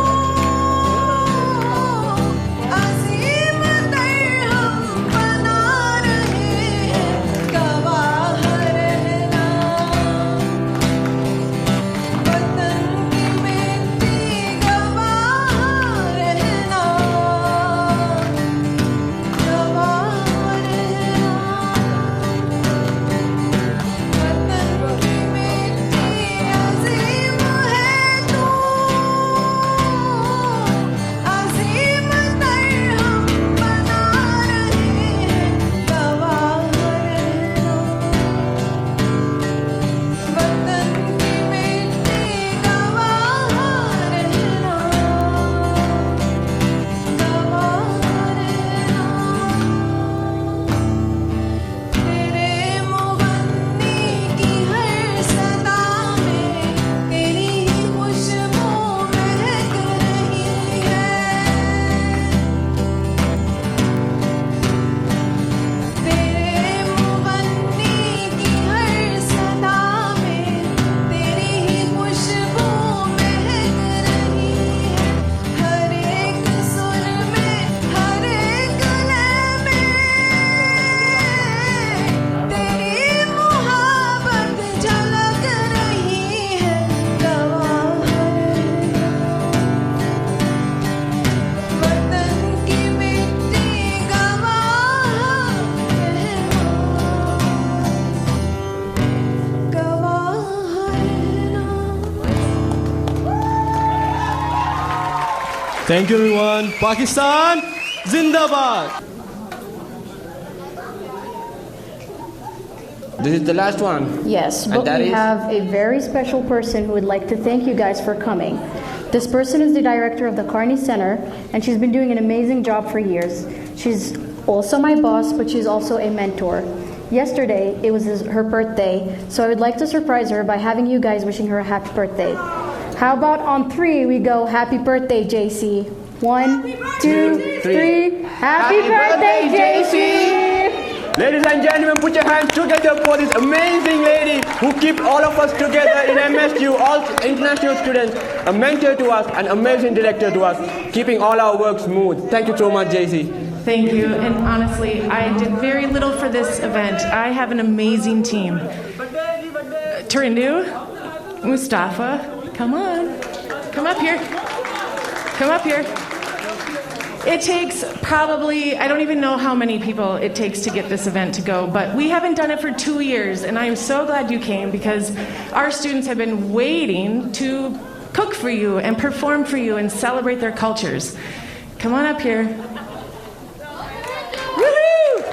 अजीम तर हम बना रहे हैं गवाह रहना वतन की मिट्टी गवाह रहना गवाह रहना वतन की मिट्टी अजीम है तू अजीम तर हम बना रहे हैं गवाह रहना वतन की मिट्टी गवाह रहना तेरे मुगन्नी की हर सदा में तेरी ही खुशबू महक रही है तेरे मुगन्नी की हर सदा में तेरी ही खुशबू महक रही है हर एक सुर में हर एक लय में तेरी मुहब्बत झलक रही है गवाह रहना वतन की मिट्टी गवाह रहना गवाह रहना Thank you, everyone. Pakistan, Zindabad. This is the last one. Yes, And but that we is- have a very special person who would like to thank you guys for coming. This person is the director of the Carney Center, and she's been doing an amazing job for years. She's also my boss, but she's also a mentor. Yesterday, it was her birthday, so I would like to surprise her by having you guys wishing her a happy birthday. How about on 3 we go, happy birthday, JC. 1, 2, 3. Happy birthday, JC! Ladies and gentlemen, put your hands together for this amazing lady who keeps all of us together in MSU, all international students, a mentor to us, an amazing director to us, keeping all our work smooth. Thank you so much, JC. Thank you. And honestly, I did very little for this event. I have an amazing team. Turindu, Mustafa, come on. Come up here. Come up here. It takes probably, I don't even know how many people it takes to get this event to go, but we haven't done it for 2 years, and I am so glad you came because our students have been waiting to cook for you and perform for you and celebrate their cultures. Come on up here. Woohoo!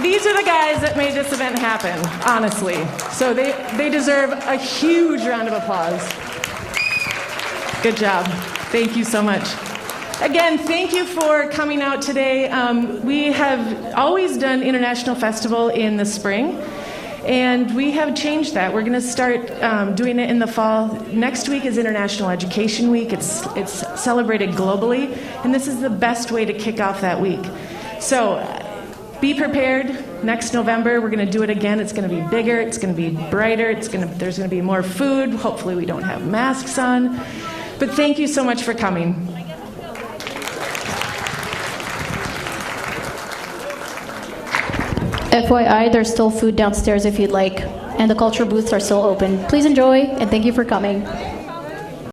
These are the guys that made this event happen, honestly. So they deserve a huge round of applause. Good job. Thank you so much. Again, thank you for coming out today. We have always done International Festival in the spring, and we have changed that. We're going to start doing it in the fall. Next week is International Education Week. It's celebrated globally, and this is the best way to kick off that week. So be prepared. Next November, we're going to do it again. It's going to be bigger. It's going to be brighter. There's going to be more food. Hopefully we don't have masks on. But thank you so much for coming. FYI, there's still food downstairs if you'd like, and the culture booths are still open. Please enjoy, and thank you for coming.